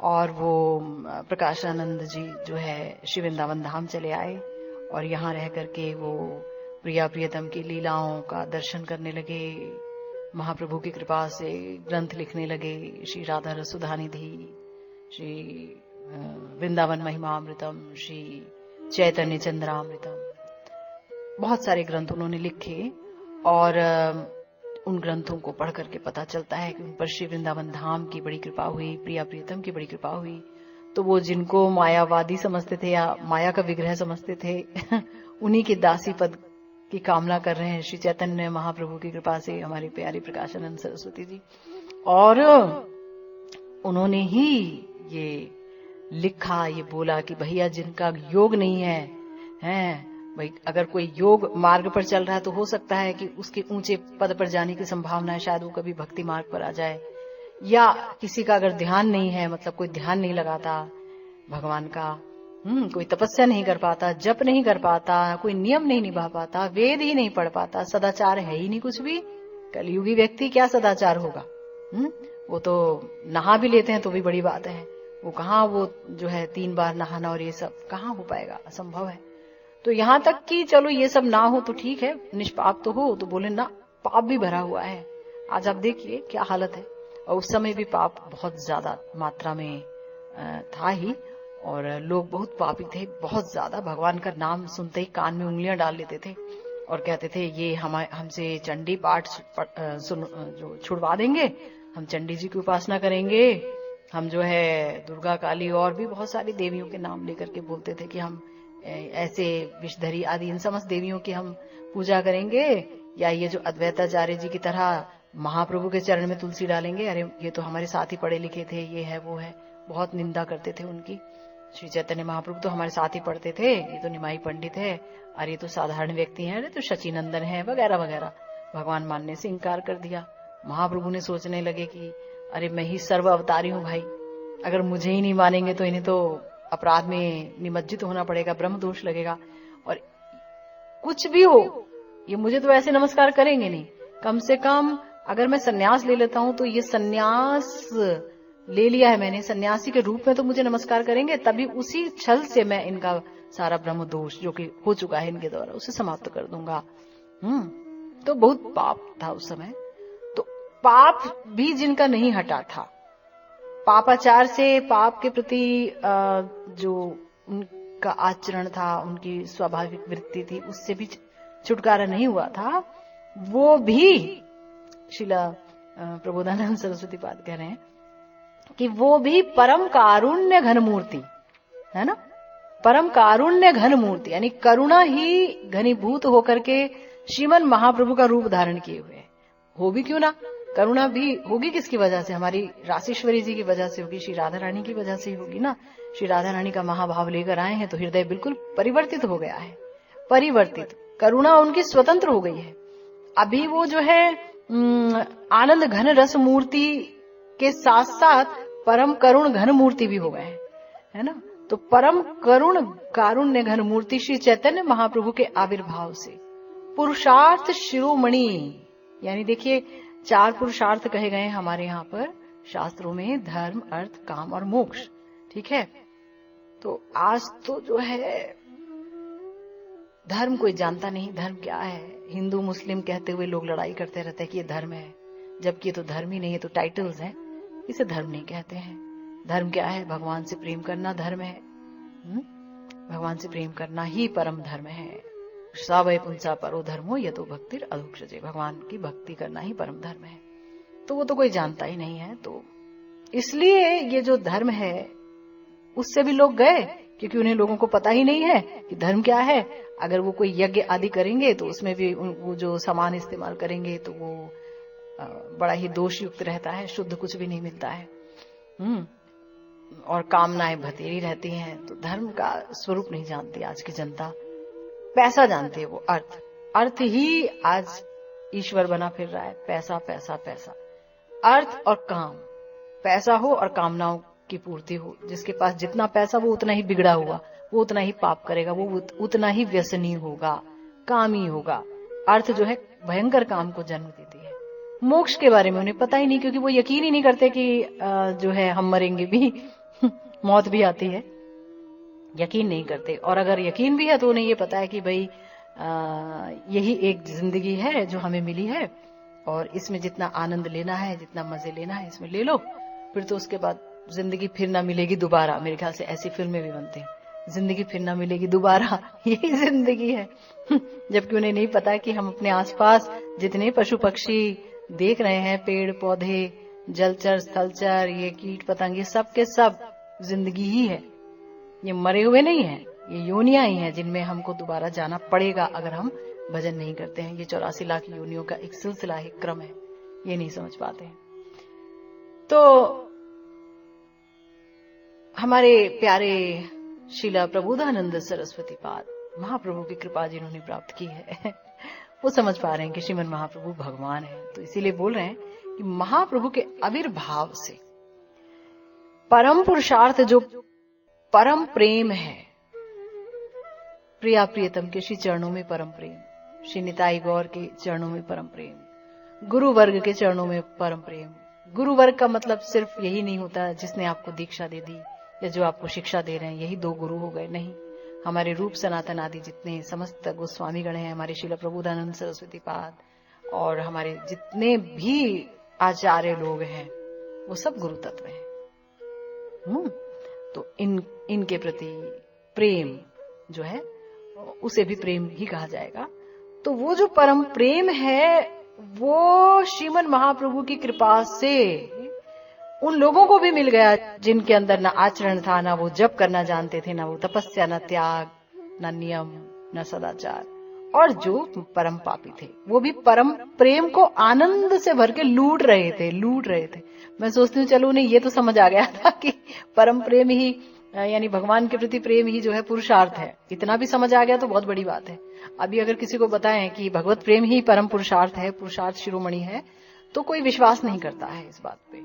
और वो प्रकाशानंद जी जो है श्री वृंदावन धाम चले आए और यहाँ रह करके वो प्रिया प्रियतम की लीलाओं का दर्शन करने लगे। महाप्रभु की कृपा से ग्रंथ लिखने लगे, श्री राधा रसुधानिधि, श्री वृंदावन महिमामृतम, श्री चैतन्य चंद्रामृतम, बहुत सारे ग्रंथ उन्होंने लिखे। और उन ग्रंथों को पढ़ करके पता चलता है कि उन पर श्री वृंदावन धाम की बड़ी कृपा हुई, प्रिया प्रियतम की बड़ी कृपा हुई। तो वो जिनको मायावादी समझते थे या माया का विग्रह समझते थे उन्हीं के दासी पद की कामना कर रहे हैं श्री चैतन्य महाप्रभु की कृपा से, हमारी प्यारी प्रकाशानंद सरस्वती जी। और उन्होंने ही ये लिखा, ये बोला कि भैया जिनका योग नहीं है, भाई अगर कोई योग मार्ग पर चल रहा है तो हो सकता है कि उसके ऊंचे पद पर जाने की संभावना है, शायद वो कभी भक्ति मार्ग पर आ जाए। या किसी का अगर ध्यान नहीं है, मतलब कोई ध्यान नहीं लगाता भगवान का, कोई तपस्या नहीं कर पाता, जप नहीं कर पाता, कोई नियम नहीं निभा पाता, वेद ही नहीं पढ़ पाता, सदाचार है ही नहीं कुछ भी। कलयुगी व्यक्ति क्या सदाचार होगा? वो तो नहा भी लेते हैं तो भी बड़ी बात है, वो कहाँ वो जो है 3 बार नहाना और ये सब कहाँ हो पाएगा, असंभव है। तो यहाँ तक कि चलो ये सब ना हो तो ठीक है, निष्पाप तो हो, तो बोले ना पाप भी भरा हुआ है। आज आप देखिए क्या हालत है, और उस समय भी पाप बहुत ज्यादा मात्रा में था ही, और लोग बहुत पापी थे, बहुत ज्यादा। भगवान का नाम सुनते ही कान में उंगलियां डाल लेते थे और कहते थे ये हमसे चंडी पाठ जो छुड़वा देंगे, हम चंडी जी की उपासना करेंगे, हम जो है दुर्गा काली और भी बहुत सारी देवियों के नाम लेकर के बोलते थे कि हम ऐसे विषधरी आदि इन समस्त देवियों की हम पूजा करेंगे, या ये जो अद्वैताचार्य जी की तरह महाप्रभु के चरण में तुलसी डालेंगे, अरे ये तो हमारे साथ ही पढ़े लिखे थे, ये है वो है, बहुत निंदा करते थे उनकी। श्री चैतन्य महाप्रभु तो हमारे साथ ही पढ़ते थे, ये तो निमाई पंडित है, अरे ये तो साधारण व्यक्ति हैं, अरे तो शचीनंदन है, वगैरह वगैरह। भगवान मानने से इनकार कर दिया। महाप्रभु ने सोचने लगे कि अरे मैं ही सर्व अवतारी हूँ भाई, अगर मुझे ही नहीं मानेंगे तो इन्हें तो अपराध में निमज्जित होना पड़ेगा, ब्रह्म दोष लगेगा, और कुछ भी हो ये मुझे तो ऐसे नमस्कार करेंगे नहीं, कम से कम अगर मैं सन्यास ले लेता हूं तो ये सन्यास ले लिया है मैंने, सन्यासी के रूप में तो मुझे नमस्कार करेंगे, तभी उसी छल से मैं इनका सारा ब्रह्म दोष जो कि हो चुका है इनके द्वारा उसे समाप्त कर दूंगा। तो बहुत पाप था उस समय। तो पाप भी जिनका नहीं हटा था, पापाचार से, पाप के प्रति जो उनका आचरण था, उनकी स्वाभाविक वृत्ति थी, उससे भी छुटकारा नहीं हुआ था, वो भी शिला प्रबोधानंद सरस्वती पाद कह रहे हैं कि वो भी परम कारुण्य घन मूर्ति है ना, परम कारुण्य घन मूर्ति, यानी करुणा ही घनीभूत होकर के श्रीमन महाप्रभु का रूप धारण किए हुए हो भी क्यों ना, करुणा भी होगी किसकी वजह से? हमारी राशेश्वरी जी की वजह से होगी, श्री राधा रानी की वजह से ही होगी ना। श्री राधा रानी का महाभाव लेकर आए हैं तो हृदय बिल्कुल परिवर्तित हो गया है, परिवर्तित, करुणा उनकी स्वतंत्र हो गई है। अभी वो जो है आनंद घन रस मूर्ति के साथ साथ परम करुण घन मूर्ति भी हो गए हैं, है ना। तो परम करुण कारुण्य घन मूर्ति श्री चैतन्य महाप्रभु के आविर्भाव से पुरुषार्थ शिरोमणि, यानी देखिए 4 पुरुषार्थ कहे गए हमारे यहाँ पर शास्त्रों में, धर्म, अर्थ, काम और मोक्ष, ठीक है। तो आज तो जो है धर्म कोई जानता नहीं, धर्म क्या है, हिंदू मुस्लिम कहते हुए लोग लड़ाई करते रहते हैं कि ये धर्म है, जबकि ये तो धर्म ही नहीं है, तो टाइटल्स हैं, इसे धर्म नहीं कहते हैं। धर्म क्या है? भगवान से प्रेम करना धर्म है। भगवान से प्रेम करना ही परम धर्म है। सावय पुंसा परो धर्मो ये तो भक्ति अधुक्षजे, भगवान की भक्ति करना ही परम धर्म है। तो वो तो कोई जानता ही नहीं है, तो इसलिए ये जो धर्म है उससे भी लोग गए, क्योंकि उन्हें लोगों को पता ही नहीं है कि धर्म क्या है। अगर वो कोई यज्ञ आदि करेंगे तो उसमें भी वो जो सामान इस्तेमाल करेंगे तो वो बड़ा ही दोष युक्त रहता है, शुद्ध कुछ भी नहीं मिलता है, और कामनाएं भतेरी रहती हैं। तो धर्म का स्वरूप नहीं जानती आज की जनता, पैसा जानती है, वो अर्थ ही आज ईश्वर बना फिर रहा है। पैसा पैसा पैसा, अर्थ और काम, पैसा हो और कामनाओं की पूर्ति हो। जिसके पास जितना पैसा वो उतना ही बिगड़ा हुआ, वो उतना ही पाप करेगा, वो उतना ही व्यसनी होगा, कामी होगा। अर्थ जो है भयंकर काम को जन्म देती है। मोक्ष के बारे में उन्हें पता ही नहीं, क्योंकि वो यकीन ही नहीं करते कि जो है हम मरेंगे भी मौत भी आती है, यकीन नहीं करते। और अगर यकीन भी है तो उन्हें ये पता है कि भाई यही एक जिंदगी है जो हमें मिली है, और इसमें जितना आनंद लेना है, जितना मजे लेना है इसमें ले लो, फिर तो उसके बाद जिंदगी फिर ना मिलेगी दोबारा। मेरे ख्याल से ऐसी फिल्में भी बनती हैं, जिंदगी फिर ना मिलेगी दोबारा, यही जिंदगी है। जबकि उन्हें नहीं पता कि हम अपने आसपास जितने पशु पक्षी देख रहे हैं पेड़ पौधे, जलचर स्थलचर, ये कीट पतंग, ये सब के सब जिंदगी ही है। ये मरे हुए नहीं है, ये योनियां ही हैं जिनमें हमको दोबारा जाना पड़ेगा अगर हम भजन नहीं करते हैं। ये 84 लाख योनियों का एक सिलसिला है, क्रम है, ये नहीं समझ पाते हैं। तो हमारे प्यारे श्रीला प्रबोधानंद सरस्वती पाद महाप्रभु की कृपा जिन्होंने प्राप्त की है वो समझ पा रहे हैं कि श्रीमन महाप्रभु भगवान है। तो इसीलिए बोल रहे हैं कि महाप्रभु के आविर्भाव से परम पुरुषार्थ जो परम प्रेम है, प्रिया प्रियतम के श्री चरणों में परम प्रेम, श्री निताई गौर के चरणों में परम प्रेम, गुरु वर्ग के चरणों में परम प्रेम। गुरु वर्ग का मतलब सिर्फ यही नहीं होता जिसने आपको दीक्षा दे दी या जो आपको शिक्षा दे रहे हैं, यही 2 गुरु हो गए, नहीं। हमारे रूप सनातन आदि जितने समस्त गोस्वामी गण हैं, हमारे श्रील प्रबोधानंद सरस्वती पाद और हमारे जितने भी आचार्य लोग हैं, वो सब गुरु तत्व हैं। तो इनके प्रति प्रेम जो है उसे भी प्रेम ही कहा जाएगा। तो वो जो परम प्रेम है वो श्रीमन महाप्रभु की कृपा से उन लोगों को भी मिल गया जिनके अंदर न आचरण था, ना वो जप करना जानते थे, ना वो तपस्या, न त्याग, न नियम, न सदाचार, और जो परम पापी थे वो भी परम प्रेम को आनंद से भर के लूट रहे थे। मैं सोचती हूँ चलो उन्हें ये तो समझ आ गया था कि परम प्रेम ही यानी भगवान के प्रति प्रेम ही जो है पुरुषार्थ है। इतना भी समझ आ गया तो बहुत बड़ी बात है। अभी अगर किसी को बताएं कि भगवत प्रेम ही परम पुरुषार्थ है, पुरुषार्थ शिरोमणि है, तो कोई विश्वास नहीं करता है इस बात पे।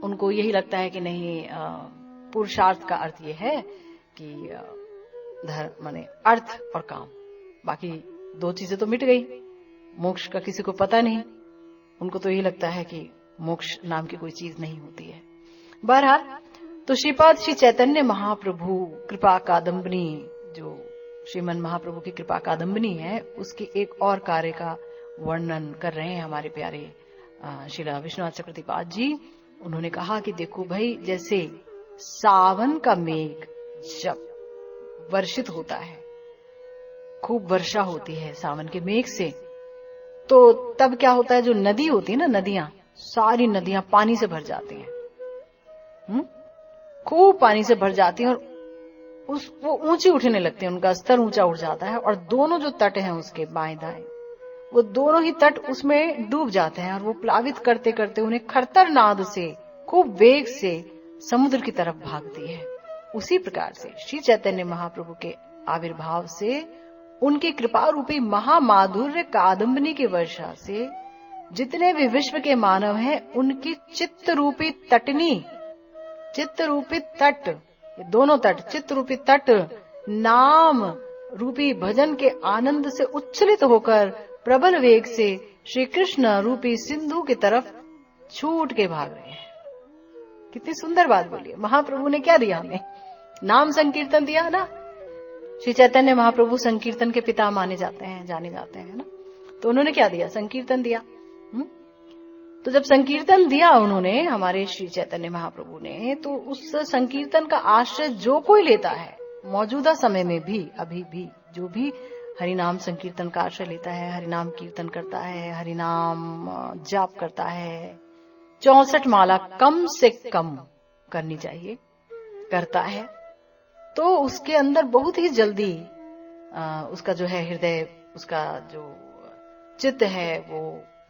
उनको यही लगता है कि नहीं, पुरुषार्थ का अर्थ ये है कि धर्म माने अर्थ और काम, बाकी 2 चीजें तो मिट गई। मोक्ष का किसी को पता नहीं, उनको तो यही लगता है कि मोक्ष नाम की कोई चीज नहीं होती है। बहरहाल, तो श्रीपाद श्री चैतन्य महाप्रभु कृपा कादम्बनी, जो श्रीमन महाप्रभु की कृपा कादम्बनी है, उसके एक और कार्य का वर्णन कर रहे हैं हमारे प्यारे श्रीला विश्वनाथ चक्रवर्ती पाद जी। उन्होंने कहा कि देखो भाई, जैसे सावन का मेघ जब वर्षित होता है, खूब वर्षा होती है सावन के मेघ से, तो तब क्या होता है, जो नदी होती है ना, नदियां, सारी नदियां पानी से भर जाती हैं, खूब पानी से भर जाती हैं, और वो ऊंची उठने लगती हैं, उनका स्तर ऊंचा उठ जाता है, और दोनों जो तट हैं उसके बाएं दाएं, वो दोनों ही तट उसमें डूब जाते हैं, और वो प्लावित करते करते उन्हें खरतर नाद से खूब वेग से समुद्र की तरफ भागती है। उसी प्रकार से श्री चैतन्य महाप्रभु के आविर्भाव से, उनकी कृपा रूपी महामाधुर्य कादम्बनी की वर्षा से जितने भी विश्व के मानव हैं, उनकी चित्त रूपी तटनी, चित्त रूपी तट, ये दोनों तट, चित्त रूपी तट नाम रूपी भजन के आनंद से उच्छलित होकर प्रबल वेग से श्री कृष्ण रूपी सिंधु की तरफ छूट के भाग रहे हैं। कितनी सुंदर बात बोली है। महाप्रभु ने क्या दिया हमें? नाम संकीर्तन दिया ना। श्री चैतन्य महाप्रभु संकीर्तन के पिता माने जाते हैं, जाने जाते हैं ना। तो उन्होंने क्या दिया? संकीर्तन दिया। तो जब संकीर्तन दिया उन्होंने, हमारे श्री चैतन्य महाप्रभु ने, तो उस संकीर्तन का आश्रय जो कोई लेता है, मौजूदा समय में भी, अभी भी जो भी हरिनाम संकीर्तन का आश्रय लेता है, हरिनाम कीर्तन करता है, हरिनाम जाप करता है, 64 माला कम से कम करनी चाहिए, करता है, तो उसके अंदर बहुत ही जल्दी उसका जो है हृदय, उसका जो चित्त है वो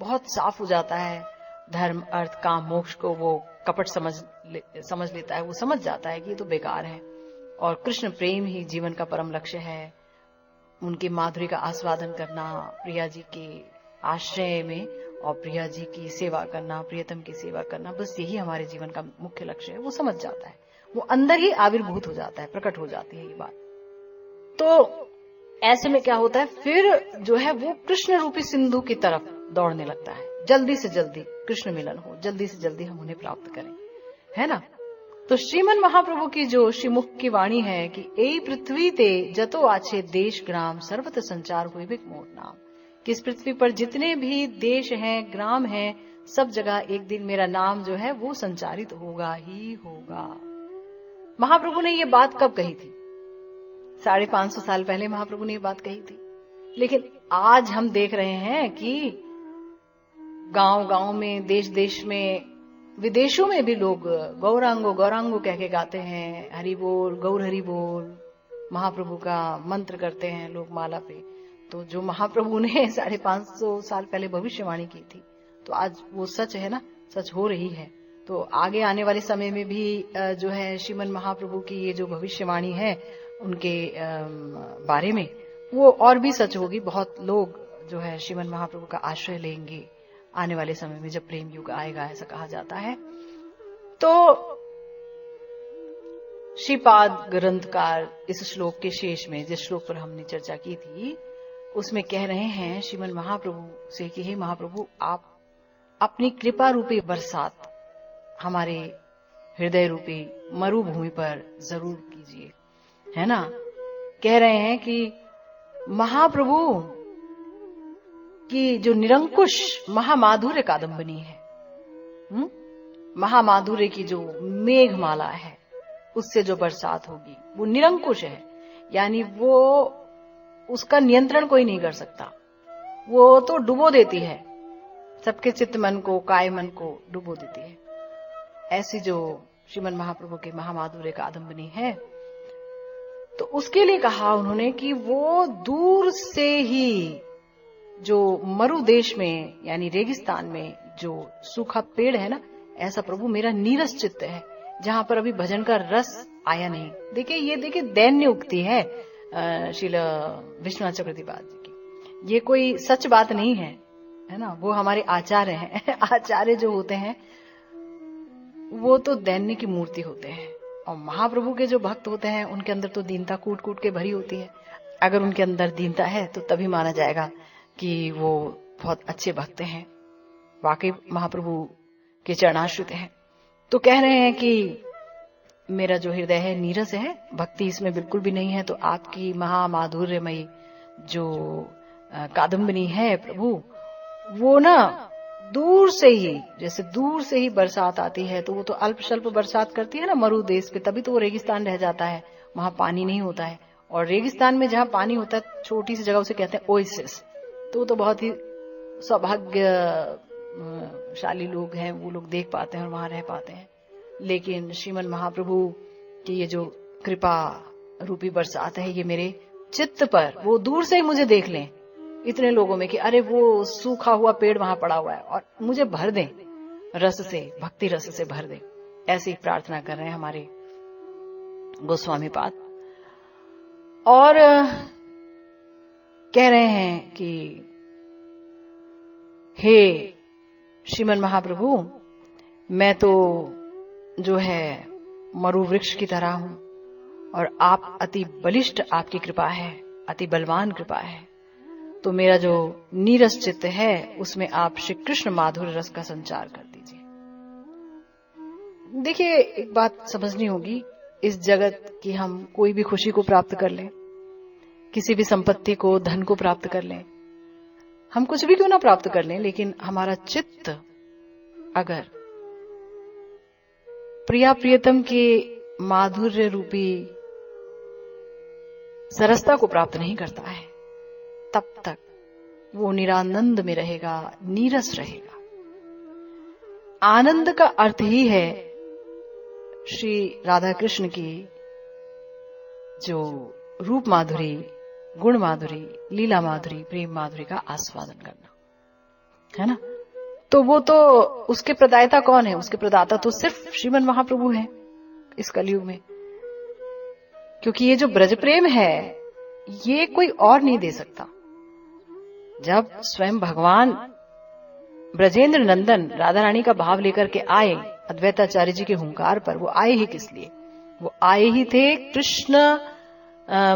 बहुत साफ हो जाता है। धर्म, अर्थ, काम, मोक्ष को वो कपट समझ लेता है। वो समझ जाता है कि ये तो बेकार है, और कृष्ण प्रेम ही जीवन का परम लक्ष्य है। उनके माधुर्य का आस्वादन करना, प्रिया जी के आश्रय में और प्रिया जी की सेवा करना, प्रियतम की सेवा करना, बस यही हमारे जीवन का मुख्य लक्ष्य है। वो समझ जाता है, वो अंदर ही आविर्भूत हो जाता है, प्रकट हो जाती है ये बात। तो ऐसे में क्या होता है, फिर जो है वो कृष्ण रूपी सिंधु की तरफ दौड़ने लगता है। जल्दी से जल्दी कृष्ण मिलन हो, जल्दी से जल्दी हम उन्हें प्राप्त करें, है ना। तो श्रीमन महाप्रभु की जो श्रीमुख की वाणी है कि ए पृथ्वी ते जतो आछे देश ग्राम सर्वत्र संचार हुए बिक मोर नाम, कि इस पृथ्वी पर जितने भी देश हैं, ग्राम हैं, सब जगह एक दिन मेरा नाम जो है वो संचारित होगा ही होगा। महाप्रभु ने ये बात कब कही थी? 550 साल पहले महाप्रभु ने ये बात कही थी। लेकिन आज हम देख रहे हैं कि गांव गांव में, देश देश में, विदेशों में भी लोग गौरांगो गौरांगो कह के गाते हैं, हरि बोल, गौर हरि बोल, महाप्रभु का मंत्र करते हैं लोग माला पे। तो जो महाप्रभु ने 550 साल पहले भविष्यवाणी की थी, तो आज वो सच है ना, सच हो रही है। तो आगे आने वाले समय में भी जो है श्रीमन महाप्रभु की ये जो भविष्यवाणी है उनके बारे में, वो और भी सच होगी। बहुत लोग जो है श्रीमन महाप्रभु का आश्रय लेंगे आने वाले समय में, जब प्रेम युग आएगा, ऐसा कहा जाता है। तो श्रीपाद ग्रंथकार इस श्लोक के शेष में, जिस श्लोक पर हमने चर्चा की थी, उसमें कह रहे हैं श्रीमन महाप्रभु से कि हे महाप्रभु, आप अपनी कृपा रूपी बरसात हमारे हृदय रूपी मरुभूमि पर जरूर कीजिए, है ना। कह रहे हैं कि महाप्रभु की जो निरंकुश महामाधुर्य कादम्बनी है, महामाधुर्य की जो मेघमाला है, उससे जो बरसात होगी वो निरंकुश है, यानी वो उसका नियंत्रण कोई नहीं कर सकता। वो तो डुबो देती है, सबके चित्त मन को, काय मन को डुबो देती है। ऐसी जो श्रीमन महाप्रभु के महामाधुर्य कादम्बनी है, तो उसके लिए कहा उन्होंने कि वो दूर से ही जो मरु देश में, यानी रेगिस्तान में जो सूखा पेड़ है ना, ऐसा प्रभु मेरा नीरस चित्त है, जहां पर अभी भजन का रस आया नहीं। देखिए दैन्य उक्ति है श्रील विश्वनाथ चक्रवर्ती जी की। ये कोई सच बात नहीं है ना। वो हमारे आचार्य हैं। आचार्य जो होते हैं वो तो दैन्य की मूर्ति होते हैं, और महाप्रभु के जो भक्त होते हैं उनके अंदर तो दीनता कूट कूट के भरी होती है। अगर उनके अंदर दीनता है तो तभी माना जाएगा कि वो बहुत अच्छे भक्त हैं, वाकई महाप्रभु के चरणाश्रित हैं। तो कह रहे हैं कि मेरा जो हृदय है नीरस है, भक्ति इसमें बिल्कुल भी नहीं है। तो आपकी महामाधुर्यमयी जो कादम्बनी है प्रभु, वो ना दूर से ही, जैसे दूर से ही बरसात आती है, तो वो तो अल्प स्वल्प बरसात करती है ना मरु देश पे, तभी तो वो रेगिस्तान रह जाता है, वहां पानी नहीं होता है। और रेगिस्तान में जहां पानी होता है, छोटी सी जगह उसे कहते हैं ओएसिस। तो वो तो बहुत ही सौभाग्यशाली लोग हैं, वो लोग देख पाते हैं और वहां रह पाते हैं। लेकिन श्रीमन महाप्रभु की ये जो कृपा रूपी बरसात है, ये मेरे चित्त पर, वो दूर से ही मुझे देख लें इतने लोगों में कि अरे वो सूखा हुआ पेड़ वहां पड़ा हुआ है, और मुझे भर दें रस से, भक्ति रस से भर दें। ऐसी प्रार्थना कर रहे हैं हमारे गोस्वामी पाद। और कह रहे हैं कि हे श्रीमन महाप्रभु, मैं तो जो है मरु वृक्ष की तरह हूं, और आप अति बलिष्ठ, आपकी कृपा है, अति बलवान कृपा है। तो मेरा जो नीरस चित्त है उसमें आप श्री कृष्ण माधुर्य रस का संचार कर दीजिए। देखिए, एक बात समझनी होगी, इस जगत की हम कोई भी खुशी को प्राप्त कर लें, किसी भी संपत्ति को, धन को प्राप्त कर लें, हम कुछ भी क्यों ना प्राप्त कर लें, लेकिन हमारा चित्त अगर प्रिया प्रियतम के माधुर्य रूपी सरसता को प्राप्त नहीं करता है, तब तक वो निरानंद में रहेगा, नीरस रहेगा। आनंद का अर्थ ही है श्री राधा कृष्ण की जो रूप माधुरी, गुण माधुरी, लीला माधुरी, प्रेम माधुरी का आस्वादन करना, है ना। तो वो तो, उसके प्रदाता कौन है? उसके प्रदाता तो सिर्फ श्रीमन महाप्रभु हैं इस कलयुग में। क्योंकि ये जो ब्रज प्रेम है, ये कोई और नहीं दे सकता। जब स्वयं भगवान ब्रजेंद्र नंदन राधा रानी का भाव लेकर के आए अद्वैताचार्य जी के हुंकार पर, वो आए ही किस लिए? वो आए ही थे कृष्ण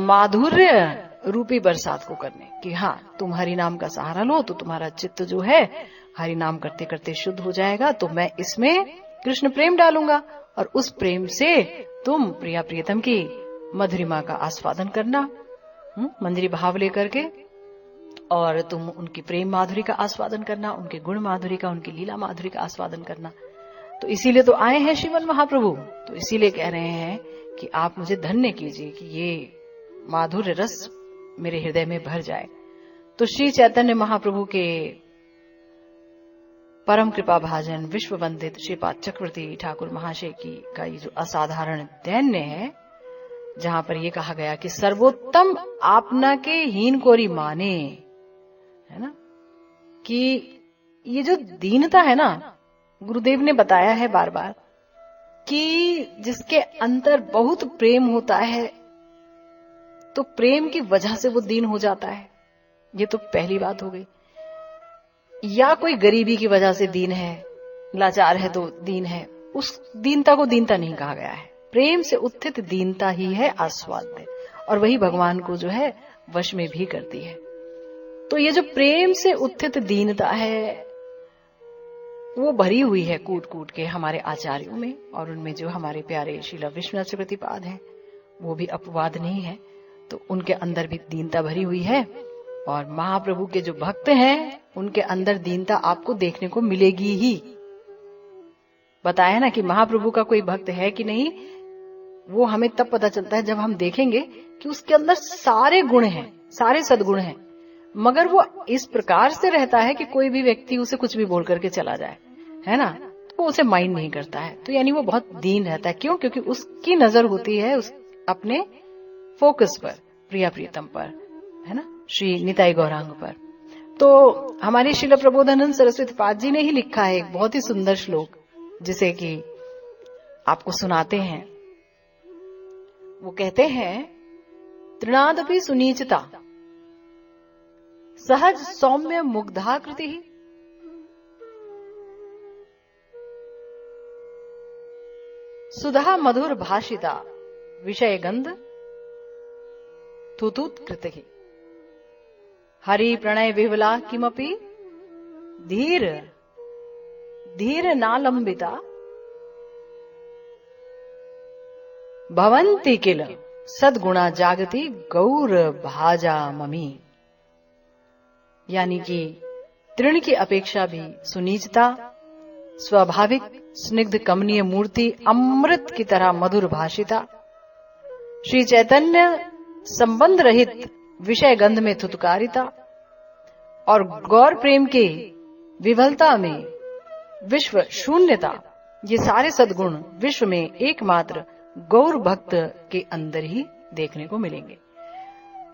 माधुर्य रूपी बरसात को करने, कि हाँ, तुम हरि नाम का सहारा लो तो तुम्हारा चित्त जो है हरि नाम करते करते शुद्ध हो जाएगा। तो मैं इसमें कृष्ण प्रेम डालूंगा, और उस प्रेम से तुम प्रिया प्रियतम की मधुरिमा का आस्वादन करना, मंदिरी भाव लेकर के, और तुम उनकी प्रेम माधुरी का आस्वादन करना, उनके गुण माधुरी का, उनकी लीला माधुरी का आस्वादन करना। तो इसीलिए तो आए हैं श्रीमन महाप्रभु। तो इसीलिए कह रहे हैं कि आप मुझे धन्य कीजिए कि ये माधुर्य रस मेरे हृदय में भर जाए। तो श्री चैतन्य महाप्रभु के परम कृपा भाजन विश्व वंदित श्रीपाद चक्रवर्ती ठाकुर महाशय की का ये जो असाधारण दैन्य है, जहां पर ये कहा गया कि सर्वोत्तम आपना के हीन कोरी माने, है ना, कि ये जो दीनता है ना, गुरुदेव ने बताया है बार बार कि जिसके अंदर बहुत प्रेम होता है तो प्रेम की वजह से वो दीन हो जाता है। ये तो पहली बात हो गई। या कोई गरीबी की वजह से दीन है, लाचार है तो दीन है, उस दीनता को दीनता नहीं कहा गया है। प्रेम से उत्थित दीनता ही है आस्वाद्य, और वही भगवान को जो है वश में भी करती है। तो ये जो प्रेम से उत्थित दीनता है वो भरी हुई है कूट कूट के हमारे आचार्यों में, और उनमें जो हमारे प्यारे श्रील विश्वनाथ चक्रवर्ती पाद हैं वो भी अपवाद नहीं है। तो उनके अंदर भी दीनता भरी हुई है, और महाप्रभु के जो भक्त हैं उनके अंदर दीनता आपको देखने को मिलेगी ही। बताया ना कि महाप्रभु का कोई भक्त है कि नहीं, वो हमें तब पता चलता है जब हम देखेंगे कि उसके अंदर सारे गुण हैं, सारे सद्गुण हैं, मगर वो इस प्रकार से रहता है कि कोई भी व्यक्ति उसे कुछ भी बोल करके चला जाए, है ना, तो वो उसे माइंड नहीं करता है। तो यानी वो बहुत दीन रहता है। क्यों? क्योंकि उसकी नजर होती है उस अपने फोकस पर, प्रिया प्रियतम पर, है ना, श्री निताई गौरांग पर। तो हमारे श्रील प्रबोधानंद सरस्वती पाद जी ने ही लिखा है एक बहुत ही सुंदर श्लोक, जिसे कि आपको सुनाते हैं। वो कहते हैं, तृणादपि सुनीचता सहज सौम्य मुग्धाकृति सुधा मधुर भाषिता विषय गंध थुतुत्कृति हरि प्रणय विवला किमपि धीर धीर नालंबिता भवन्ति किल सद्गुणा जागति गौर भाजा ममी। यानी कि तृण की अपेक्षा भी सुनीचता, स्वाभाविक स्निग्ध कमनीय मूर्ति, अमृत की तरह मधुर भाषिता, श्री चैतन्य संबंध रहित विषय गंध में थुतकारिता, और गौर प्रेम के विवलता में विश्व शून्यता, ये सारे सद्गुण विश्व में एकमात्र गौर भक्त के अंदर ही देखने को मिलेंगे।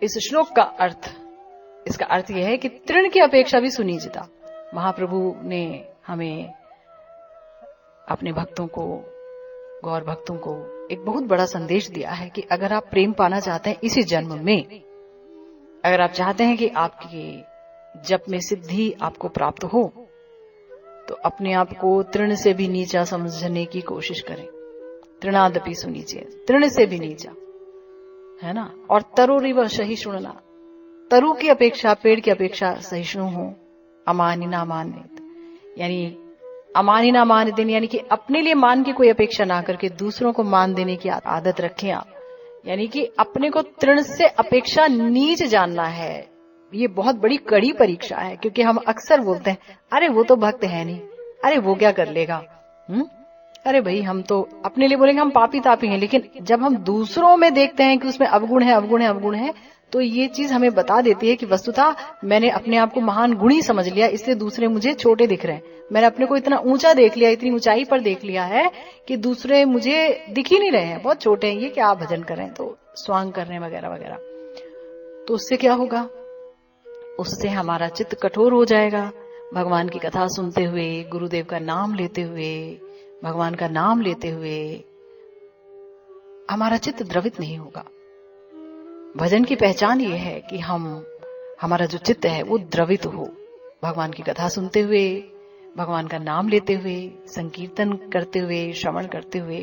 इस श्लोक का अर्थ, इसका अर्थ यह है कि तृण की अपेक्षा भी सुनीचता। महाप्रभु ने हमें अपने भक्तों को, गौर भक्तों को एक बहुत बड़ा संदेश दिया है कि अगर आप प्रेम पाना चाहते हैं इसी जन्म में, अगर आप चाहते हैं कि आपके जप में सिद्धि आपको प्राप्त हो, तो अपने आप को तृण से भी नीचा समझने की कोशिश करें। तृणादपि सुनीचे, तृण से भी नीचा, है ना। और तरुरिव सहिष्णुना, तरु की अपेक्षा, पेड़ की अपेक्षा सहिष्णु हो। अमानिना मानित, यानी अमानिना मानित यानी कि अपने लिए मान की कोई अपेक्षा ना करके दूसरों को मान देने की आदत रखें आप। यानी कि अपने को तृण से अपेक्षा नीच जानना है। ये बहुत बड़ी कड़ी परीक्षा है, क्योंकि हम अक्सर बोलते हैं, अरे वो तो भक्त है नहीं, अरे वो क्या कर लेगा, अरे भाई हम तो अपने लिए बोलेंगे हम पापी तापी हैं। लेकिन जब हम दूसरों में देखते हैं कि उसमें अवगुण है, अवगुण है, अवगुण है, तो ये चीज हमें बता देती है कि वस्तुतः मैंने अपने आप को महान गुणी समझ लिया, इसलिए दूसरे मुझे छोटे दिख रहे हैं। मैंने अपने को इतना ऊंचा देख लिया, इतनी ऊंचाई पर देख लिया है कि दूसरे मुझे दिख ही नहीं रहे हैं, बहुत छोटे हैं, ये क्या भजन कर रहे हैं, तो स्वांग कर रहे हैं वगैरह वगैरह। तो उससे क्या होगा? उससे हमारा चित्त कठोर हो जाएगा। भगवान की कथा सुनते हुए, गुरुदेव का नाम लेते हुए, भगवान का नाम लेते हुए हमारा चित्त द्रवित नहीं होगा। भजन की पहचान ये है कि हमारा जो चित्त है वो द्रवित हो। भगवान की कथा सुनते हुए, भगवान का नाम लेते हुए, संकीर्तन करते हुए, श्रवण करते हुए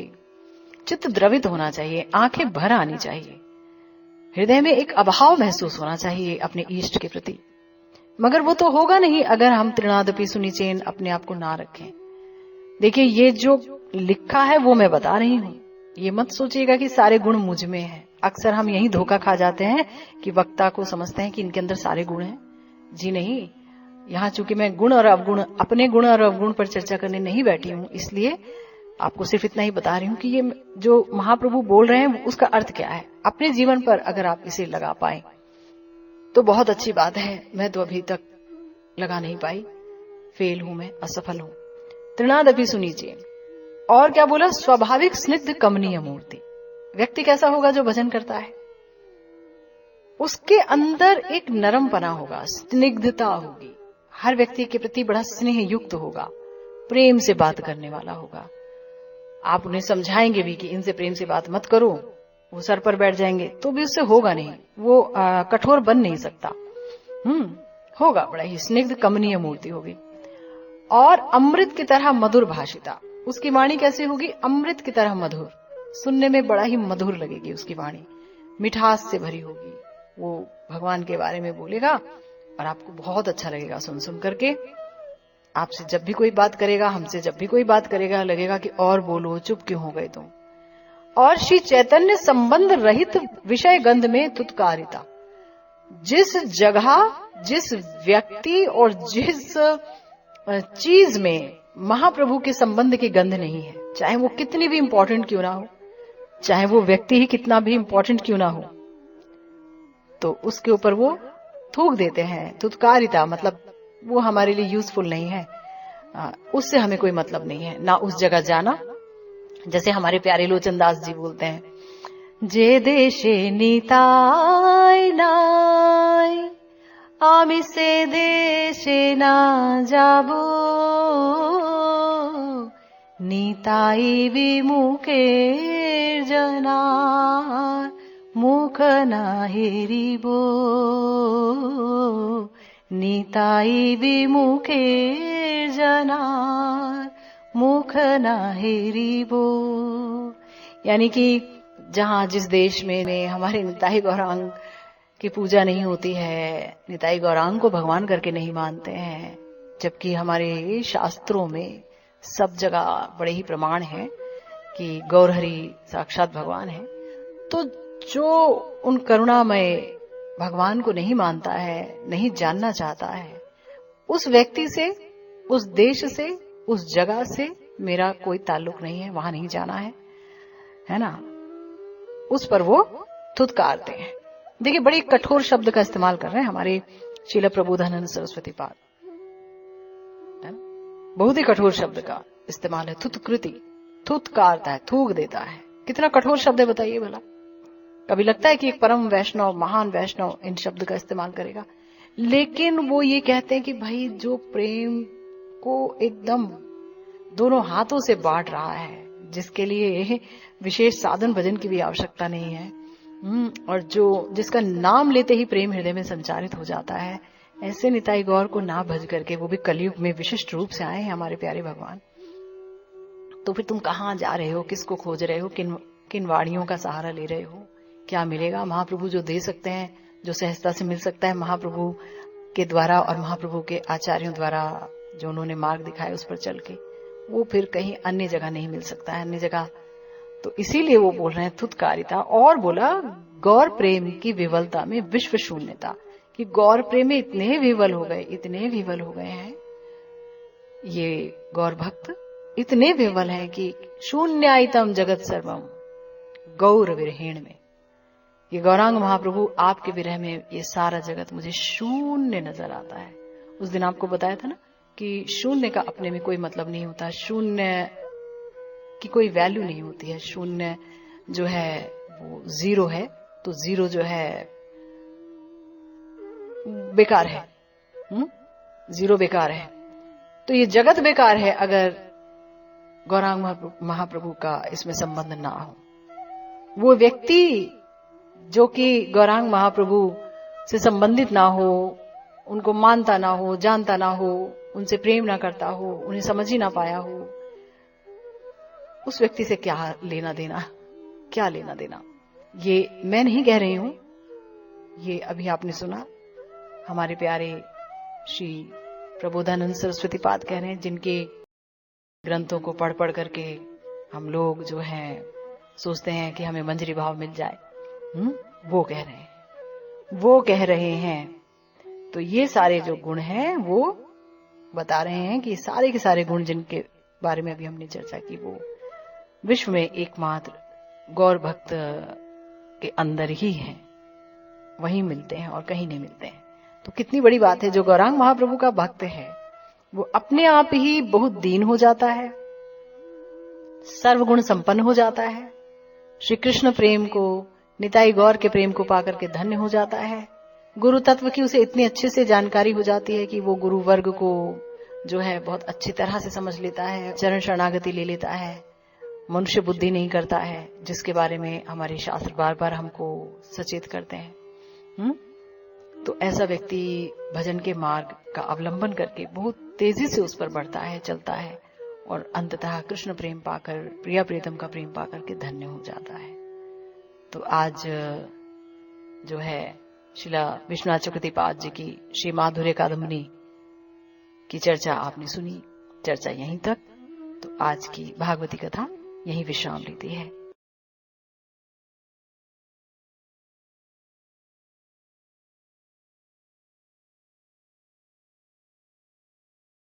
चित्त द्रवित होना चाहिए, आंखें भर आनी चाहिए, हृदय में एक अभाव महसूस होना चाहिए अपने इष्ट के प्रति। मगर वो तो होगा नहीं अगर हम तृणादपि सुनिचेन अपने आप को ना रखें। देखिए, ये जो लिखा है वो मैं बता रही हूं, ये मत सोचिएगा कि सारे गुण मुझ में हैं। अक्सर हम यही धोखा खा जाते हैं कि वक्ता को समझते हैं कि इनके अंदर सारे गुण हैं। जी नहीं, यहाँ चूंकि मैं गुण और अवगुण, अपने गुण और अवगुण पर चर्चा करने नहीं बैठी हूं, इसलिए आपको सिर्फ इतना ही बता रही हूं कि ये जो महाप्रभु बोल रहे हैं उसका अर्थ क्या है। अपने जीवन पर अगर आप इसे लगा पाए तो बहुत अच्छी बात है। मैं तो अभी तक लगा नहीं पाई, फेल हूं, मैं असफल हूं। तृणादपि सुनीचे। और क्या बोला? स्वाभाविक स्निग्ध कमनीय मूर्ति। व्यक्ति कैसा होगा जो भजन करता है? उसके अंदर एक नरमपना होगा, स्निग्धता होगी, हर व्यक्ति के प्रति बड़ा स्नेह युक्त होगा, प्रेम से बात करने वाला होगा। आप उन्हें समझाएंगे भी कि इनसे प्रेम से बात मत करो, वो सर पर बैठ जाएंगे, तो भी उससे होगा नहीं, वो कठोर बन नहीं सकता। होगा बड़ा ही स्निग्ध कमनीय मूर्ति होगी। और अमृत की तरह मधुर भाषिता। उसकी वाणी कैसी होगी? अमृत की तरह मधुर, सुनने में बड़ा ही मधुर लगेगी उसकी वाणी, मिठास से भरी होगी। वो भगवान के बारे में बोलेगा और आपको बहुत अच्छा लगेगा सुन सुन करके। आपसे जब भी कोई बात करेगा, हमसे जब भी कोई बात करेगा, लगेगा कि और बोलो, चुप क्यों हो गए तुम। और श्री चैतन्य संबंध रहित विषय गंध में तुत्कारिता। जिस जगह, जिस व्यक्ति और जिस चीज में महाप्रभु के संबंध की गंध नहीं है, चाहे वो कितनी भी इंपॉर्टेंट क्यों ना हो, चाहे वो व्यक्ति ही कितना भी इंपॉर्टेंट क्यों ना हो, तो उसके ऊपर वो थूक देते हैं। तुत्कारिता मतलब वो हमारे लिए यूजफुल नहीं है, उससे हमें कोई मतलब नहीं है, ना उस जगह जाना। जैसे हमारे प्यारे लोचन दास जी बोलते हैं, जे देशे नीताय नाय आमी से देशे ना जाबो, नीताई विमुखेर जनार मुख ना हेरिबो, नीताई विमुखेर जनार मुख ना हेरिबो। यानी कि जहाँ जिस देश में हमारे निताई गौरांग की पूजा नहीं होती है, निताई गौरांग को भगवान करके नहीं मानते हैं, जबकि हमारे शास्त्रों में सब जगह बड़े ही प्रमाण हैं कि गौरहरि साक्षात भगवान है। तो जो उन करुणामय भगवान को नहीं मानता है, नहीं जानना चाहता है, उस व्यक्ति से, उस देश से, उस जगह से मेरा कोई ताल्लुक नहीं है, वहां नहीं जाना है ना। उस पर वो थुतकारते हैं। देखिए बड़ी कठोर शब्द का इस्तेमाल कर रहे हैं हमारे श्रील प्रबोधानंद सरस्वती पाद, बहुत ही कठोर शब्द का इस्तेमाल है। थुतकृति, थुतकारता है, थूक देता है। कितना कठोर शब्द है बताइए भला। कभी लगता है कि एक परम वैष्णव, महान वैष्णव इन शब्द का इस्तेमाल करेगा, लेकिन वो ये कहते हैं कि भाई जो प्रेम को एकदम दोनों हाथों से बांट रहा है, जिसके लिए विशेष साधन भजन की भी आवश्यकता नहीं है, और जो जिसका नाम लेते ही प्रेम हृदय में संचारित हो जाता है, ऐसे निताई गौर को ना भज करके, वो भी कलयुग में विशिष्ट रूप से आए हैं हमारे प्यारे भगवान, तो फिर तुम कहाँ जा रहे हो, किसको खोज रहे हो, किन वाणियों का सहारा ले रहे हो, क्या मिलेगा? महाप्रभु जो दे सकते हैं, जो सहजता से मिल सकता है महाप्रभु के द्वारा और महाप्रभु के आचार्यों द्वारा जो उन्होंने मार्ग दिखाया उस पर चल के, वो फिर कहीं अन्य जगह नहीं मिल सकता है, अन्य जगह। तो इसीलिए वो बोल रहे हैं थुतकारिता। और बोला गौर प्रेम की विवलता में विश्व शून्यता, कि गौर प्रेम में इतने विवल हो गए, इतने विवल हो गए हैं ये गौर भक्त, इतने विवल हैं कि शून्यायतम जगत सर्वम गौर विरहीण में, ये गौरांग महाप्रभु आपके विरह में ये सारा जगत मुझे शून्य नजर आता है। उस दिन आपको बताया था ना कि शून्य का अपने में कोई मतलब नहीं होता, शून्य की कोई वैल्यू नहीं होती है। शून्य जो है वो जीरो है, तो जीरो जो है बेकार है, जीरो बेकार है। तो ये जगत बेकार है अगर गौरांग महाप्रभु का इसमें संबंध ना हो। वो व्यक्ति जो कि गौरांग महाप्रभु से संबंधित ना हो, उनको मानता ना हो, जानता ना हो, उनसे प्रेम ना करता हो, उन्हें समझ ही ना पाया हो, उस व्यक्ति से क्या लेना देना, क्या लेना देना। ये मैं नहीं कह रही हूं, ये अभी आपने सुना हमारे प्यारे श्री प्रबोधानंद सरस्वती पाद कह रहे हैं, जिनके ग्रंथों को पढ़ पढ़ करके हम लोग जो हैं सोचते हैं कि हमें मंजरी भाव मिल जाए। वो कह रहे हैं, वो कह रहे हैं। तो ये सारे जो गुण हैं वो बता रहे हैं कि सारे के सारे गुण जिनके बारे में अभी हमने चर्चा की, वो विश्व में एकमात्र गौर भक्त के अंदर ही हैं, वहीं मिलते हैं और कहीं नहीं मिलते हैं। तो कितनी बड़ी बात है, जो गौरांग महाप्रभु का भक्त है वो अपने आप ही बहुत दीन हो जाता है, सर्वगुण संपन्न हो जाता है, श्री कृष्ण प्रेम को, निताई गौर के प्रेम को पाकर के धन्य हो जाता है। गुरु तत्व की उसे इतनी अच्छे से जानकारी हो जाती है कि वो गुरु वर्ग को जो है बहुत अच्छी तरह से समझ लेता है, चरण शरणागति ले लेता है, मनुष्य बुद्धि नहीं करता है, जिसके बारे में हमारे शास्त्र बार बार हमको सचेत करते हैं। तो ऐसा व्यक्ति भजन के मार्ग का अवलंबन करके बहुत तेजी से उस पर बढ़ता है, चलता है और अंततः कृष्ण प्रेम पाकर, प्रिया प्रीतम का प्रेम पाकर के धन्य हो जाता है। तो आज जो है श्रीला विश्वनाथ चक्रवर्तीपाद जी की श्री माधुर्य कादम्बनी की चर्चा आपने सुनी। चर्चा यहीं तक। तो आज की भागवती कथा यहीं विश्राम लेती है।